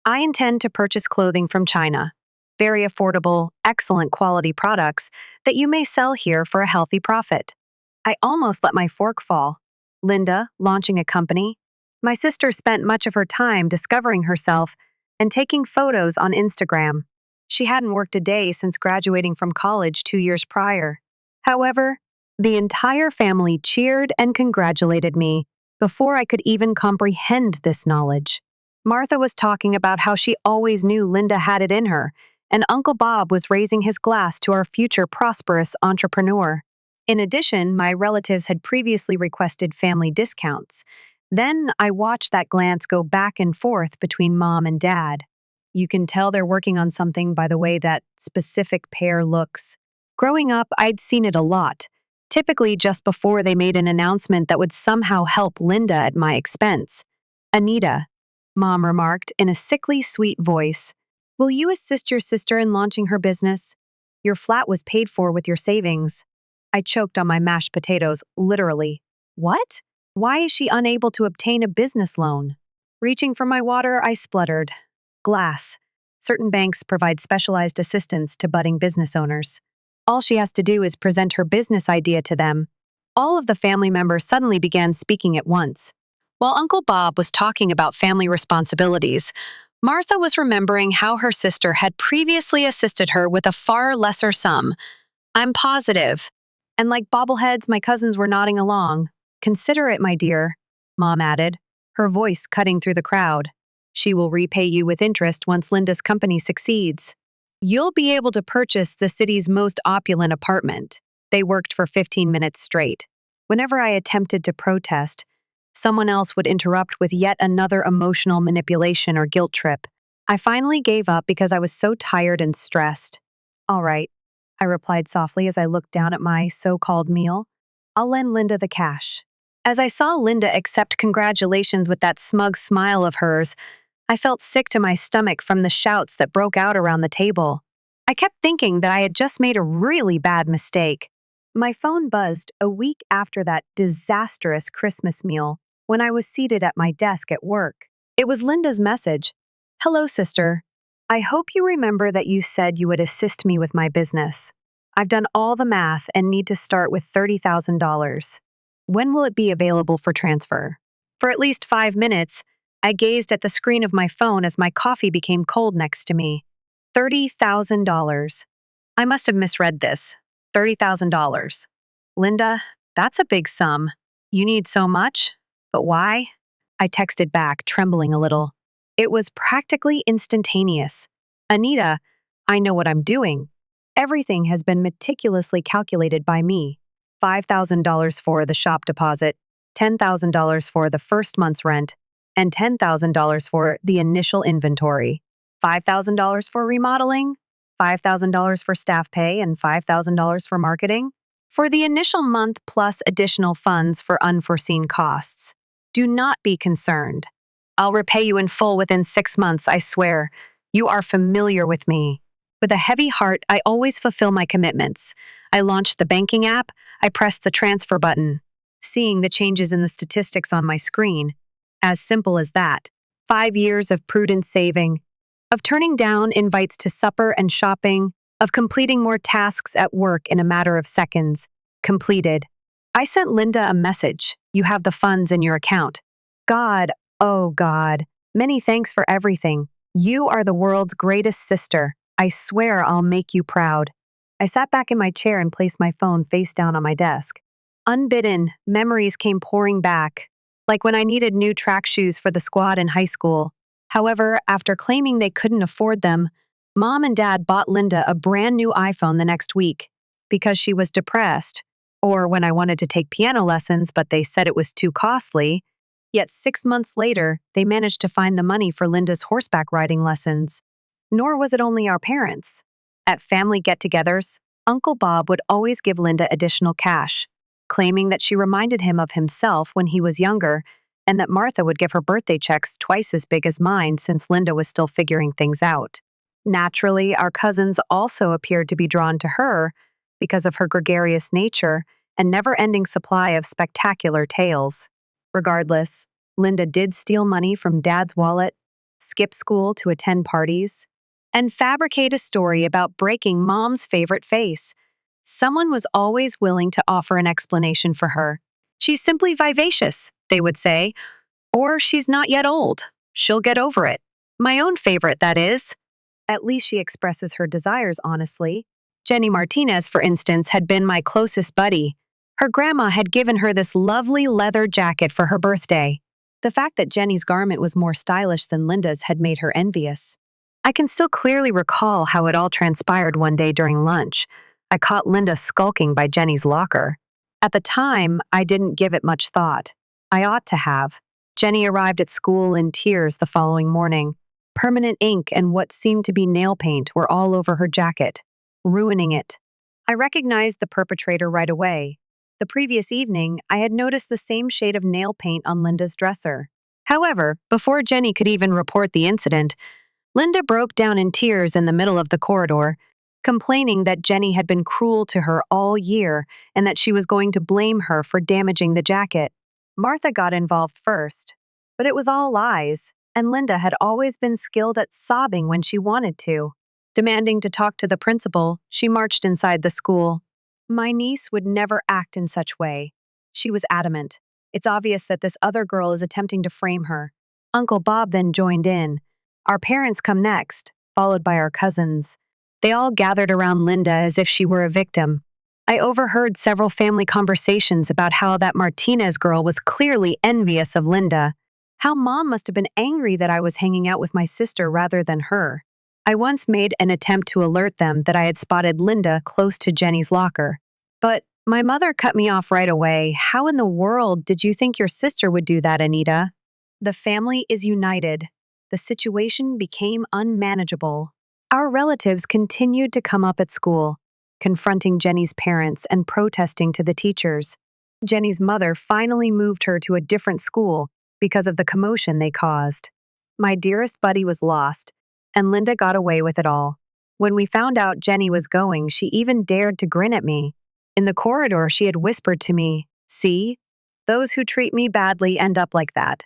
A: I intend to purchase clothing from China. Very affordable, excellent quality products that you may sell here for a healthy profit. I almost let my fork fall. Linda, launching a company. My sister spent much of her time discovering herself and taking photos on Instagram. She hadn't worked a day since graduating from college 2 years prior. However, the entire family cheered and congratulated me before I could even comprehend this knowledge. Martha was talking about how she always knew Linda had it in her, and Uncle Bob was raising his glass to our future prosperous entrepreneur. In addition, my relatives had previously requested family discounts. Then I watched that glance go back and forth between Mom and Dad. You can tell they're working on something by the way that specific pair looks. Growing up, I'd seen it a lot, typically just before they made an announcement that would somehow help Linda at my expense. Anita, Mom remarked in a sickly sweet voice, will you assist your sister in launching her business? Your flat was paid for with your savings. I choked on my mashed potatoes, literally. What? Why is she unable to obtain a business loan? Reaching for my water, I spluttered. Glass. Certain banks provide specialized assistance to budding business owners. All she has to do is present her business idea to them. All of the family members suddenly began speaking at once. While Uncle Bob was talking about family responsibilities, Martha was remembering how her sister had previously assisted her with a far lesser sum. I'm positive. And like bobbleheads, my cousins were nodding along. Consider it, my dear, Mom added, her voice cutting through the crowd. She will repay you with interest once Linda's company succeeds. You'll be able to purchase the city's most opulent apartment. They worked for 15 minutes straight. Whenever I attempted to protest, someone else would interrupt with yet another emotional manipulation or guilt trip. I finally gave up because I was so tired and stressed. All right, I replied softly as I looked down at my so-called meal. I'll lend Linda the cash. As I saw Linda accept congratulations with that smug smile of hers, I felt sick to my stomach from the shouts that broke out around the table. I kept thinking that I had just made a really bad mistake. My phone buzzed a week after that disastrous Christmas meal when I was seated at my desk at work. It was Linda's message. Hello, sister. I hope you remember that you said you would assist me with my business. I've done all the math and need to start with $30,000. When will it be available for transfer? For at least 5 minutes, I gazed at the screen of my phone as my coffee became cold next to me. $30,000. I must have misread this. $30,000. Linda, that's a big sum. You need so much? But why? I texted back, trembling a little. It was practically instantaneous. Anita, I know what I'm doing. Everything has been meticulously calculated by me. $5,000 for the shop deposit, $10,000 for the first month's rent, and $10,000 for the initial inventory. $5,000 for remodeling, $5,000 for staff pay, and $5,000 for marketing. For the initial month plus additional funds for unforeseen costs. Do not be concerned. I'll repay you in full within 6 months, I swear. You are familiar with me. With a heavy heart, I always fulfill my commitments. I launched the banking app, I pressed the transfer button. Seeing the changes in the statistics on my screen, as simple as that. 5 years of prudent saving, of turning down invites to supper and shopping, of completing more tasks at work in a matter of seconds. Completed. I sent Linda a message. You have the funds in your account. God, oh God, many thanks for everything. You are the world's greatest sister. I swear I'll make you proud. I sat back in my chair and placed my phone face down on my desk. Unbidden, memories came pouring back, like when I needed new track shoes for the squad in high school. However, after claiming they couldn't afford them, Mom and Dad bought Linda a brand new iPhone the next week because she was depressed, or when I wanted to take piano lessons but they said it was too costly. Yet 6 months later, they managed to find the money for Linda's horseback riding lessons. Nor was it only our parents. At family get-togethers, Uncle Bob would always give Linda additional cash, claiming that she reminded him of himself when he was younger and that Martha would give her birthday checks twice as big as mine since Linda was still figuring things out. Naturally, our cousins also appeared to be drawn to her because of her gregarious nature and never-ending supply of spectacular tales. Regardless, Linda did steal money from Dad's wallet, skip school to attend parties, and fabricate a story about breaking Mom's favorite face. Someone was always willing to offer an explanation for her. She's simply vivacious, they would say, or she's not yet old. She'll get over it. My own favorite, that is. At least she expresses her desires honestly. Jenny Martinez, for instance, had been my closest buddy. Her grandma had given her this lovely leather jacket for her birthday. The fact that Jenny's garment was more stylish than Linda's had made her envious. I can still clearly recall how it all transpired one day during lunch. I caught Linda skulking by Jenny's locker. At the time, I didn't give it much thought. I ought to have. Jenny arrived at school in tears the following morning. Permanent ink and what seemed to be nail paint were all over her jacket, ruining it. I recognized the perpetrator right away. The previous evening, I had noticed the same shade of nail paint on Linda's dresser. However, before Jenny could even report the incident, Linda broke down in tears in the middle of the corridor, complaining that Jenny had been cruel to her all year and that she was going to blame her for damaging the jacket. Martha got involved first, but it was all lies, and Linda had always been skilled at sobbing when she wanted to. Demanding to talk to the principal, she marched inside the school. My niece would never act in such way. She was adamant. It's obvious that this other girl is attempting to frame her. Uncle Bob then joined in. Our parents come next, followed by our cousins. They all gathered around Linda as if she were a victim. I overheard several family conversations about how that Martinez girl was clearly envious of Linda, how Mom must have been angry that I was hanging out with my sister rather than her. I once made an attempt to alert them that I had spotted Linda close to Jenny's locker. But my mother cut me off right away. How in the world did you think your sister would do that, Anita? The family is united. The situation became unmanageable. Our relatives continued to come up at school, confronting Jenny's parents and protesting to the teachers. Jenny's mother finally moved her to a different school because of the commotion they caused. My dearest buddy was lost, and Linda got away with it all. When we found out Jenny was going, she even dared to grin at me. In the corridor, she had whispered to me, "See? Those who treat me badly end up like that."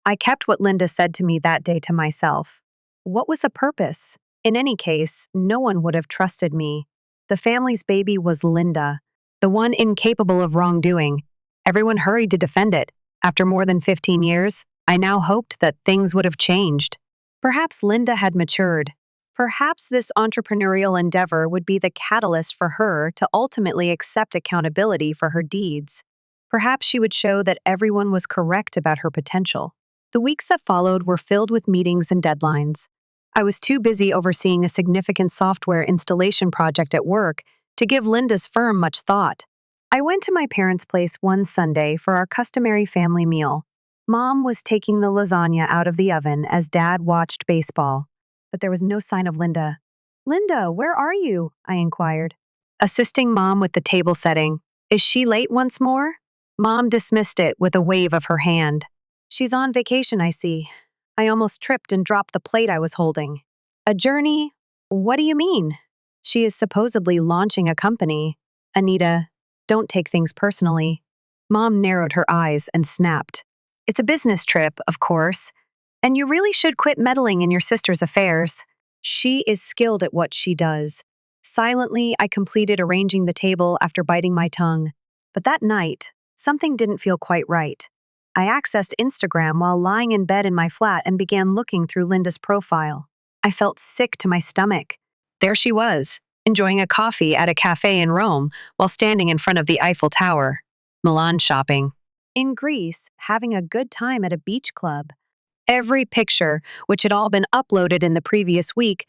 A: I kept what Linda said to me that day to myself. What was the purpose? In any case, no one would have trusted me. The family's baby was Linda, the one incapable of wrongdoing. Everyone hurried to defend it. After more than 15 years, I now hoped that things would have changed. Perhaps Linda had matured. Perhaps this entrepreneurial endeavor would be the catalyst for her to ultimately accept accountability for her deeds. Perhaps she would show that everyone was correct about her potential. The weeks that followed were filled with meetings and deadlines. I was too busy overseeing a significant software installation project at work to give Linda's firm much thought. I went to my parents' place one Sunday for our customary family meal. Mom was taking the lasagna out of the oven as Dad watched baseball, but there was no sign of Linda. "Linda, where are you?" I inquired. Assisting Mom with the table setting. "Is she late once more?" Mom dismissed it with a wave of her hand. "She's on vacation, I see. I almost tripped and dropped the plate I was holding." "A journey? What do you mean?" "She is supposedly launching a company." "Anita, don't take things personally." Mom narrowed her eyes and snapped. "It's a business trip, of course, and you really should quit meddling in your sister's affairs. She is skilled at what she does." Silently, I completed arranging the table after biting my tongue. But that night, something didn't feel quite right. I accessed Instagram while lying in bed in my flat and began looking through Linda's profile. I felt sick to my stomach. There she was, enjoying a coffee at a cafe in Rome while standing in front of the Eiffel Tower. Milan shopping. In Greece, having a good time at a beach club. Every picture, which had all been uploaded in the previous week,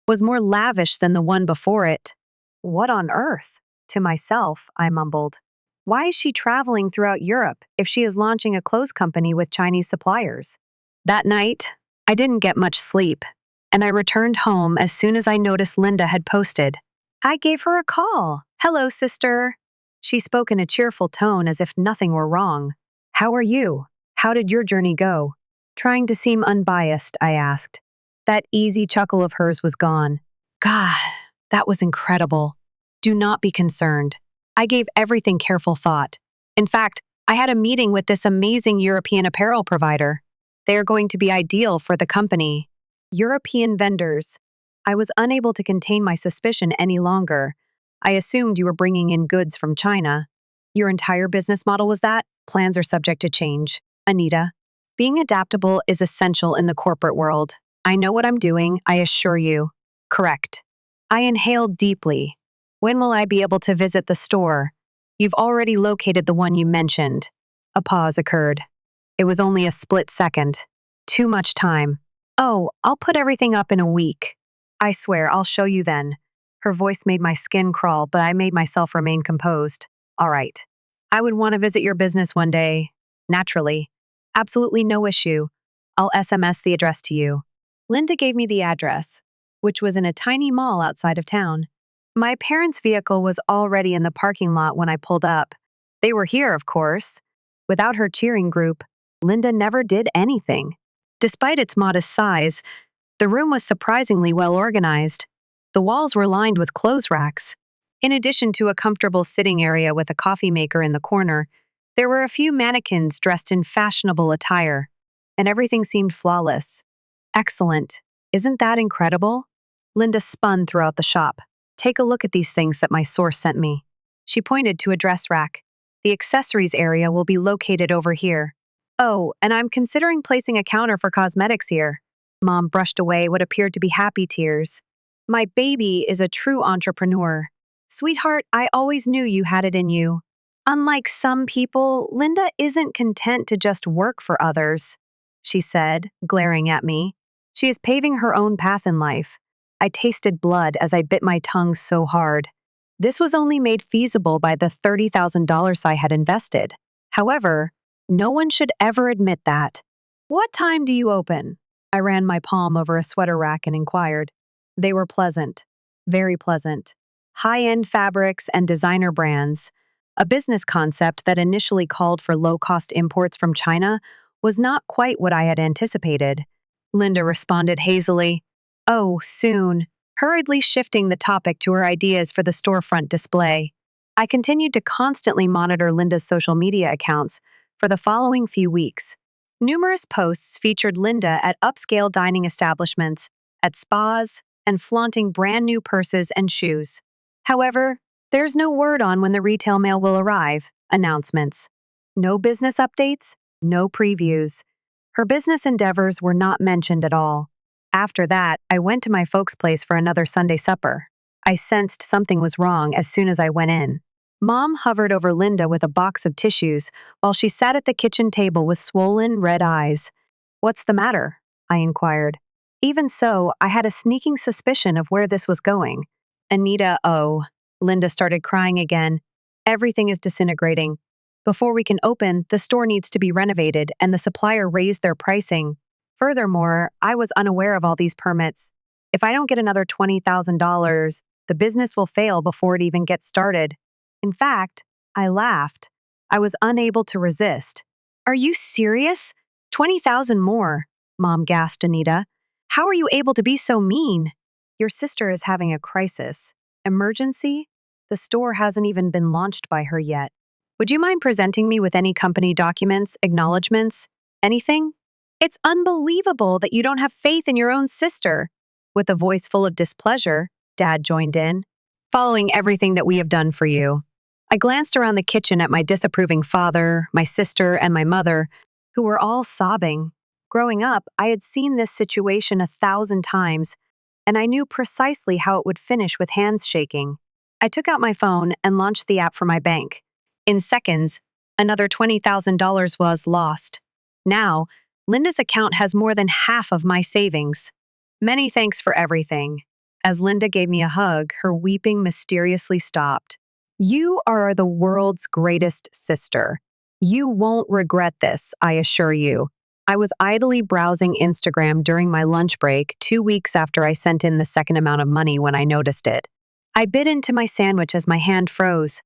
A: was more lavish than the one before it. What on earth? To myself, I mumbled. Why is she traveling throughout Europe if she is launching a clothes company with Chinese suppliers? That night, I didn't get much sleep, and I returned home as soon as I noticed Linda had posted. I gave her a call. "Hello, sister." She spoke in a cheerful tone as if nothing were wrong. "How are you? How did your journey go?" Trying to seem unbiased, I asked. That easy chuckle of hers was gone. "God, that was incredible. Do not be concerned. I gave everything careful thought. In fact, I had a meeting with this amazing European apparel provider. They are going to be ideal for the company." European vendors. I was unable to contain my suspicion any longer. I assumed you were bringing in goods from China. Your entire business model was that? Plans are subject to change. Anita. Being adaptable is essential in the corporate world. I know what I'm doing, I assure you. Correct. I inhaled deeply. When will I be able to visit the store? You've already located the one you mentioned. A pause occurred. It was only a split second. Too much time. Oh, I'll put everything up in a week. I swear, I'll show you then. Her voice made my skin crawl, but I made myself remain composed. All right. I would want to visit your business one day. Naturally. Absolutely no issue. I'll SMS the address to you. Linda gave me the address, which was in a tiny mall outside of town. My parents' vehicle was already in the parking lot when I pulled up. They were here, of course. Without her cheering group, Linda never did anything. Despite its modest size, the room was surprisingly well organized. The walls were lined with clothes racks. In addition to a comfortable sitting area with a coffee maker in the corner, there were a few mannequins dressed in fashionable attire, and everything seemed flawless. Excellent. Isn't that incredible? Linda spun throughout the shop. Take a look at these things that my source sent me. She pointed to a dress rack. The accessories area will be located over here. Oh, and I'm considering placing a counter for cosmetics here. Mom brushed away what appeared to be happy tears. My baby is a true entrepreneur. Sweetheart, I always knew you had it in you. Unlike some people, Linda isn't content to just work for others, she said, glaring at me. She is paving her own path in life. I tasted blood as I bit my tongue so hard. This was only made feasible by the $30,000 I had invested. However, no one should ever admit that. What time do you open? I ran my palm over a sweater rack and inquired. They were pleasant, very pleasant. High-end fabrics and designer brands. A business concept that initially called for low-cost imports from China was not quite what I had anticipated. Linda responded hazily. Oh, soon, hurriedly shifting the topic to her ideas for the storefront display. I continued to constantly monitor Linda's social media accounts for the following few weeks. Numerous posts featured Linda at upscale dining establishments, at spas, and flaunting brand new purses and shoes. However, there's no word on when the retail mail will arrive. Announcements. No business updates, no previews. Her business endeavors were not mentioned at all. After that, I went to my folks' place for another Sunday supper. I sensed something was wrong as soon as I went in. Mom hovered over Linda with a box of tissues while she sat at the kitchen table with swollen, red eyes. What's the matter? I inquired. Even so, I had a sneaking suspicion of where this was going. Anita, oh. Linda started crying again. Everything is disintegrating. Before we can open, the store needs to be renovated, and the supplier raised their pricing. Furthermore, I was unaware of all these permits. If I don't get another $20,000, the business will fail before it even gets started. In fact, I laughed. I was unable to resist. Are you serious? 20,000 more, Mom gasped Anita. How are you able to be so mean? Your sister is having a crisis. Emergency? The store hasn't even been launched by her yet. Would you mind presenting me with any company documents, acknowledgments, anything? It's unbelievable that you don't have faith in your own sister. With a voice full of displeasure, Dad joined in. Following everything that we have done for you. I glanced around the kitchen at my disapproving father, my sister, and my mother, who were all sobbing. Growing up, I had seen this situation 1,000 times, and I knew precisely how it would finish with hands shaking. I took out my phone and launched the app for my bank. In seconds, another $20,000 was lost. Now, Linda's account has more than half of my savings. Many thanks for everything. As Linda gave me a hug, her weeping mysteriously stopped. You are the world's greatest sister. You won't regret this, I assure you. I was idly browsing Instagram during my lunch break 2 weeks after I sent in the second amount of money when I noticed it. I bit into my sandwich as my hand froze.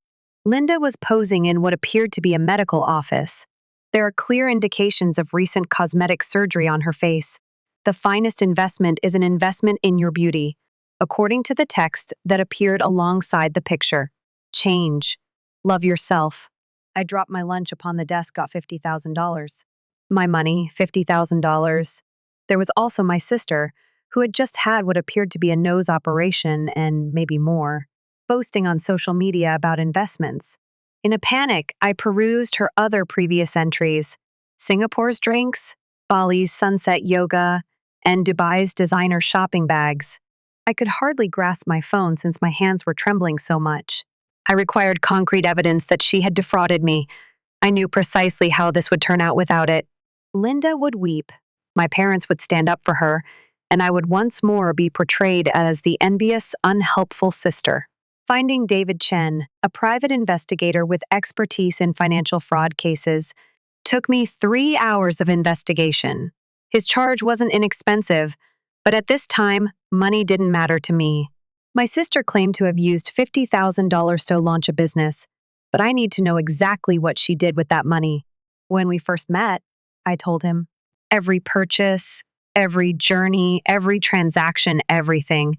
A: Linda was posing in what appeared to be a medical office. There are clear indications of recent cosmetic surgery on her face. The finest investment is an investment in your beauty, according to the text that appeared alongside the picture. Change. Love yourself. I dropped my lunch upon the desk, got $50,000. My money, $50,000. There was also my sister, who had just had what appeared to be a nose operation and maybe more, boasting on social media about investments. In a panic, I perused her other previous entries: Singapore's drinks, Bali's sunset yoga, and Dubai's designer shopping bags. I could hardly grasp my phone since my hands were trembling so much. I required concrete evidence that she had defrauded me. I knew precisely how this would turn out without it. Linda would weep. My parents would stand up for her, and I would once more be portrayed as the envious, unhelpful sister. Finding David Chen, a private investigator with expertise in financial fraud cases, took me 3 hours of investigation. His charge wasn't inexpensive, But at this time, money didn't matter to me. My sister claimed to have used $50,000 to launch a business, but I need to know exactly what she did with that money. When we first met, I told him, every purchase, every journey, every transaction, everything.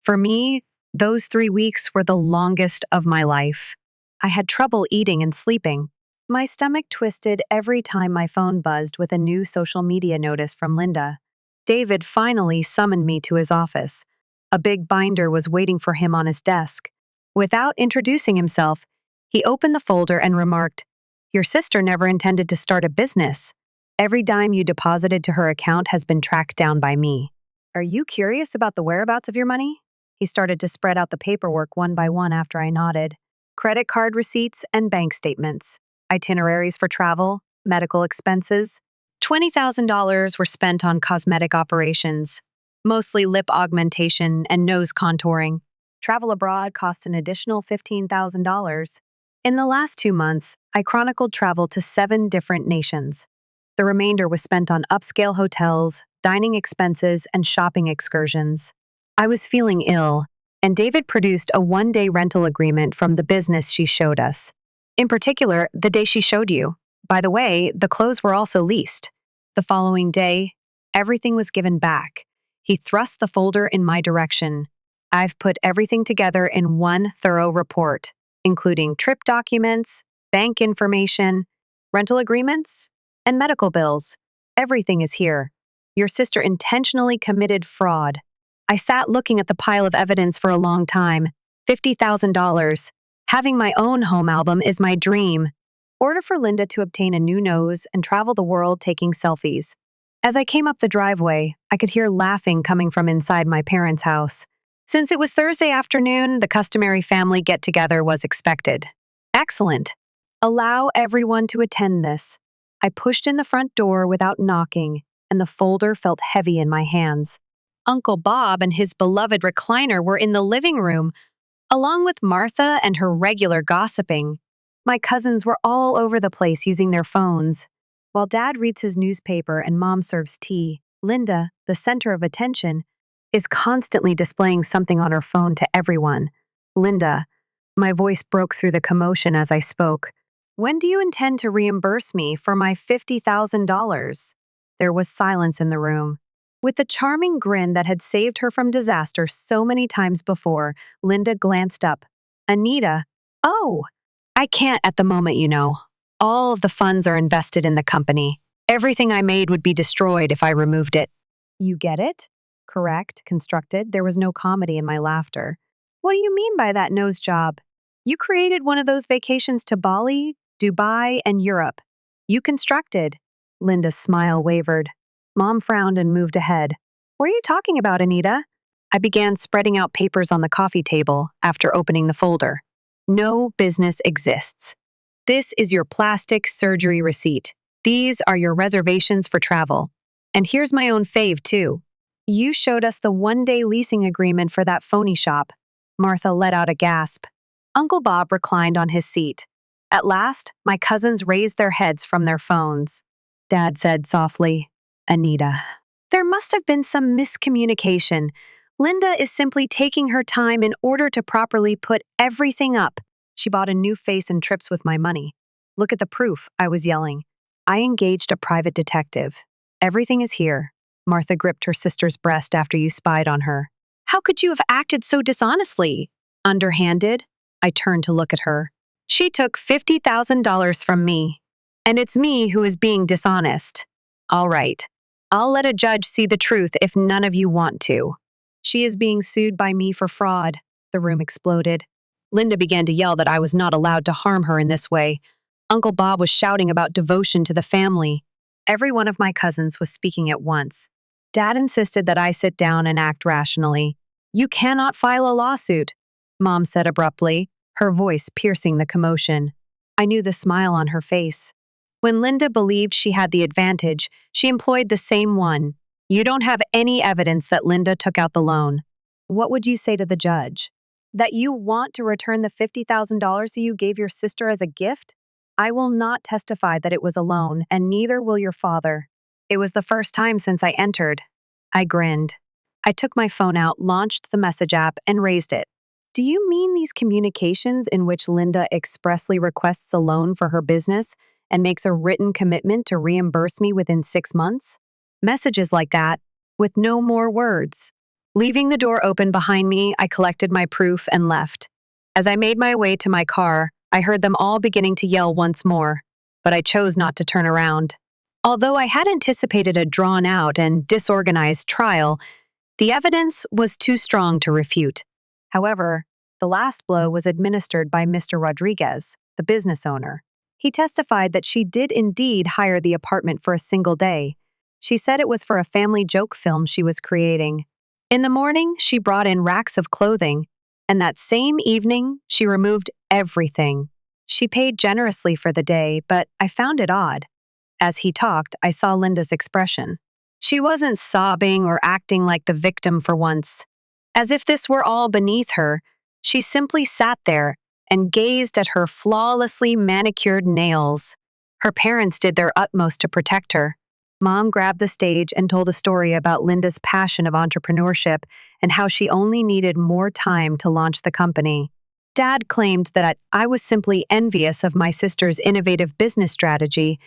A: For me, those 3 weeks were the longest of my life. I had trouble eating and sleeping. My stomach twisted every time my phone buzzed with a new social media notice from Linda. David finally summoned me to his office. A big binder was waiting for him on his desk. Without introducing himself, he opened the folder and remarked, "Your sister never intended to start a business. Every dime you deposited to her account has been tracked down by me. Are you curious about the whereabouts of your money?" He started to spread out the paperwork one by one after I nodded. Credit card receipts and bank statements, itineraries for travel, medical expenses. $20,000 were spent on cosmetic operations, mostly lip augmentation and nose contouring. Travel abroad cost an additional $15,000. In the last 2 months, I chronicled travel to 7 different nations. The remainder was spent on upscale hotels, dining expenses, and shopping excursions. I was feeling ill, and David produced a 1-day rental agreement from the business she showed us. In particular, the day she showed you. By the way, the clothes were also leased. The following day, everything was given back. He thrust the folder in my direction. I've put everything together in one thorough report, including trip documents, bank information, rental agreements, and medical bills. Everything is here. Your sister intentionally committed fraud. I sat looking at the pile of evidence for a long time. $50,000. Having my own home album is my dream. Order for Linda to obtain a new nose and travel the world taking selfies. As I came up the driveway, I could hear laughing coming from inside my parents' house. Since it was Thursday afternoon, the customary family get-together was expected. Excellent. Allow everyone to attend this. I pushed in the front door without knocking, and the folder felt heavy in my hands. Uncle Bob and his beloved recliner were in the living room, along with Martha and her regular gossiping. My cousins were all over the place using their phones. While Dad reads his newspaper and Mom serves tea, Linda, the center of attention, is constantly displaying something on her phone to everyone. Linda, my voice broke through the commotion as I spoke. When do you intend to reimburse me for my $50,000? There was silence in the room. With the charming grin that had saved her from disaster so many times before, Linda glanced up. Anita, oh, I can't at the moment, you know. All of the funds are invested in the company. Everything I made would be destroyed if I removed it. You get it? Correct, constructed. There was no comedy in my laughter. What do you mean by that nose job? You created one of those vacations to Bali, Dubai, and Europe. You constructed. Linda's smile wavered. Mom frowned and moved ahead. What are you talking about, Anita? I began spreading out papers on the coffee table after opening the folder. No business exists. This is your plastic surgery receipt. These are your reservations for travel. And here's my own fave, too. You showed us the 1-day leasing agreement for that phony shop. Martha let out a gasp. Uncle Bob reclined on his seat. At last, my cousins raised their heads from their phones. Dad said softly, Anita. There must have been some miscommunication. Linda is simply taking her time in order to properly put everything up. She bought a new face and trips with my money. Look at the proof, I was yelling. I engaged a private detective. Everything is here. Martha gripped her sister's breast after you spied on her. How could you have acted so dishonestly? Underhanded? I turned to look at her. She took $50,000 from me. And it's me who is being dishonest. All right. I'll let a judge see the truth if none of you want to. She is being sued by me for fraud. The room exploded. Linda began to yell that I was not allowed to harm her in this way. Uncle Bob was shouting about devotion to the family. Every one of my cousins was speaking at once. Dad insisted that I sit down and act rationally. You cannot file a lawsuit, Mom said abruptly, her voice piercing the commotion. I knew the smile on her face. When Linda believed she had the advantage, she employed the same one. You don't have any evidence that Linda took out the loan. What would you say to the judge? That you want to return the $50,000 you gave your sister as a gift? I will not testify that it was a loan, and neither will your father. It was the first time since I entered. I grinned. I took my phone out, launched the message app, and raised it. Do you mean these communications in which Linda expressly requests a loan for her business and makes a written commitment to reimburse me within 6 months? Messages like that, with no more words. Leaving the door open behind me, I collected my proof and left. As I made my way to my car, I heard them all beginning to yell once more, but I chose not to turn around. Although I had anticipated a drawn-out and disorganized trial, the evidence was too strong to refute. However, the last blow was administered by Mr. Rodriguez, the business owner. He testified that she did indeed hire the apartment for a single day. She said it was for a family joke film she was creating. In the morning, she brought in racks of clothing, and that same evening, she removed everything. She paid generously for the day, but I found it odd. As he talked, I saw Linda's expression. She wasn't sobbing or acting like the victim for once. As if this were all beneath her, she simply sat there and gazed at her flawlessly manicured nails. Her parents did their utmost to protect her. Mom grabbed the stage and told a story about Linda's passion of entrepreneurship and how she only needed more time to launch the company. Dad claimed that I was simply envious of my sister's innovative business strategy,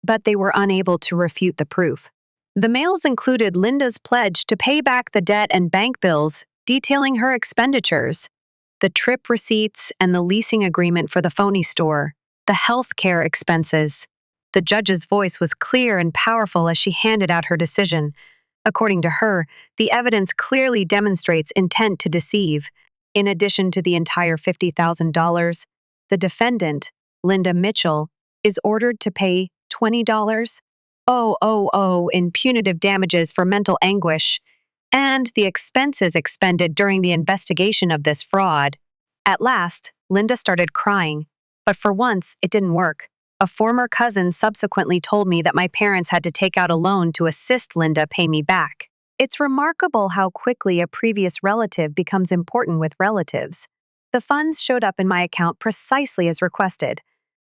A: but they were unable to refute the proof. The mails included Linda's pledge to pay back the debt and bank bills, detailing her expenditures, the trip receipts and the leasing agreement for the phony store, the health care expenses. The judge's voice was clear and powerful as she handed out her decision. According to her, the evidence clearly demonstrates intent to deceive. In addition to the entire $50,000, the defendant, Linda Mitchell, is ordered to pay $20 in punitive damages for mental anguish and the expenses expended during the investigation of this fraud. At last, Linda started crying, but for once, it didn't work. A former cousin subsequently told me that my parents had to take out a loan to assist Linda pay me back. It's remarkable how quickly a previous relative becomes important with relatives. The funds showed up in my account precisely as requested.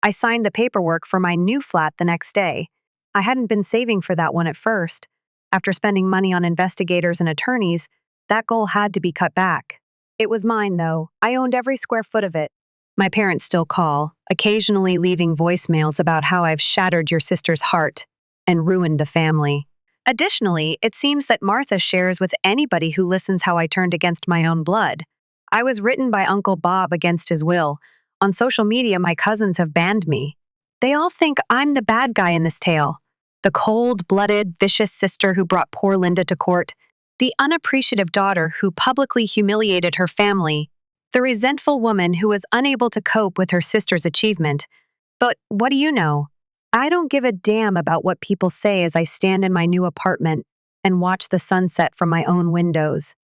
A: I signed the paperwork for my new flat the next day. I hadn't been saving for that one at first. After spending money on investigators and attorneys, that goal had to be cut back. It was mine, though. I owned every square foot of it. My parents still call, occasionally leaving voicemails about how I've shattered your sister's heart and ruined the family. Additionally, it seems that Martha shares with anybody who listens how I turned against my own blood. I was written by Uncle Bob against his will. On social media, my cousins have banned me. They all think I'm the bad guy in this tale. The cold-blooded, vicious sister who brought poor Linda to court. The unappreciative daughter who publicly humiliated her family. The resentful woman who was unable to cope with her sister's achievement. But what do you know? I don't give a damn about what people say as I stand in my new apartment and watch the sunset from my own windows.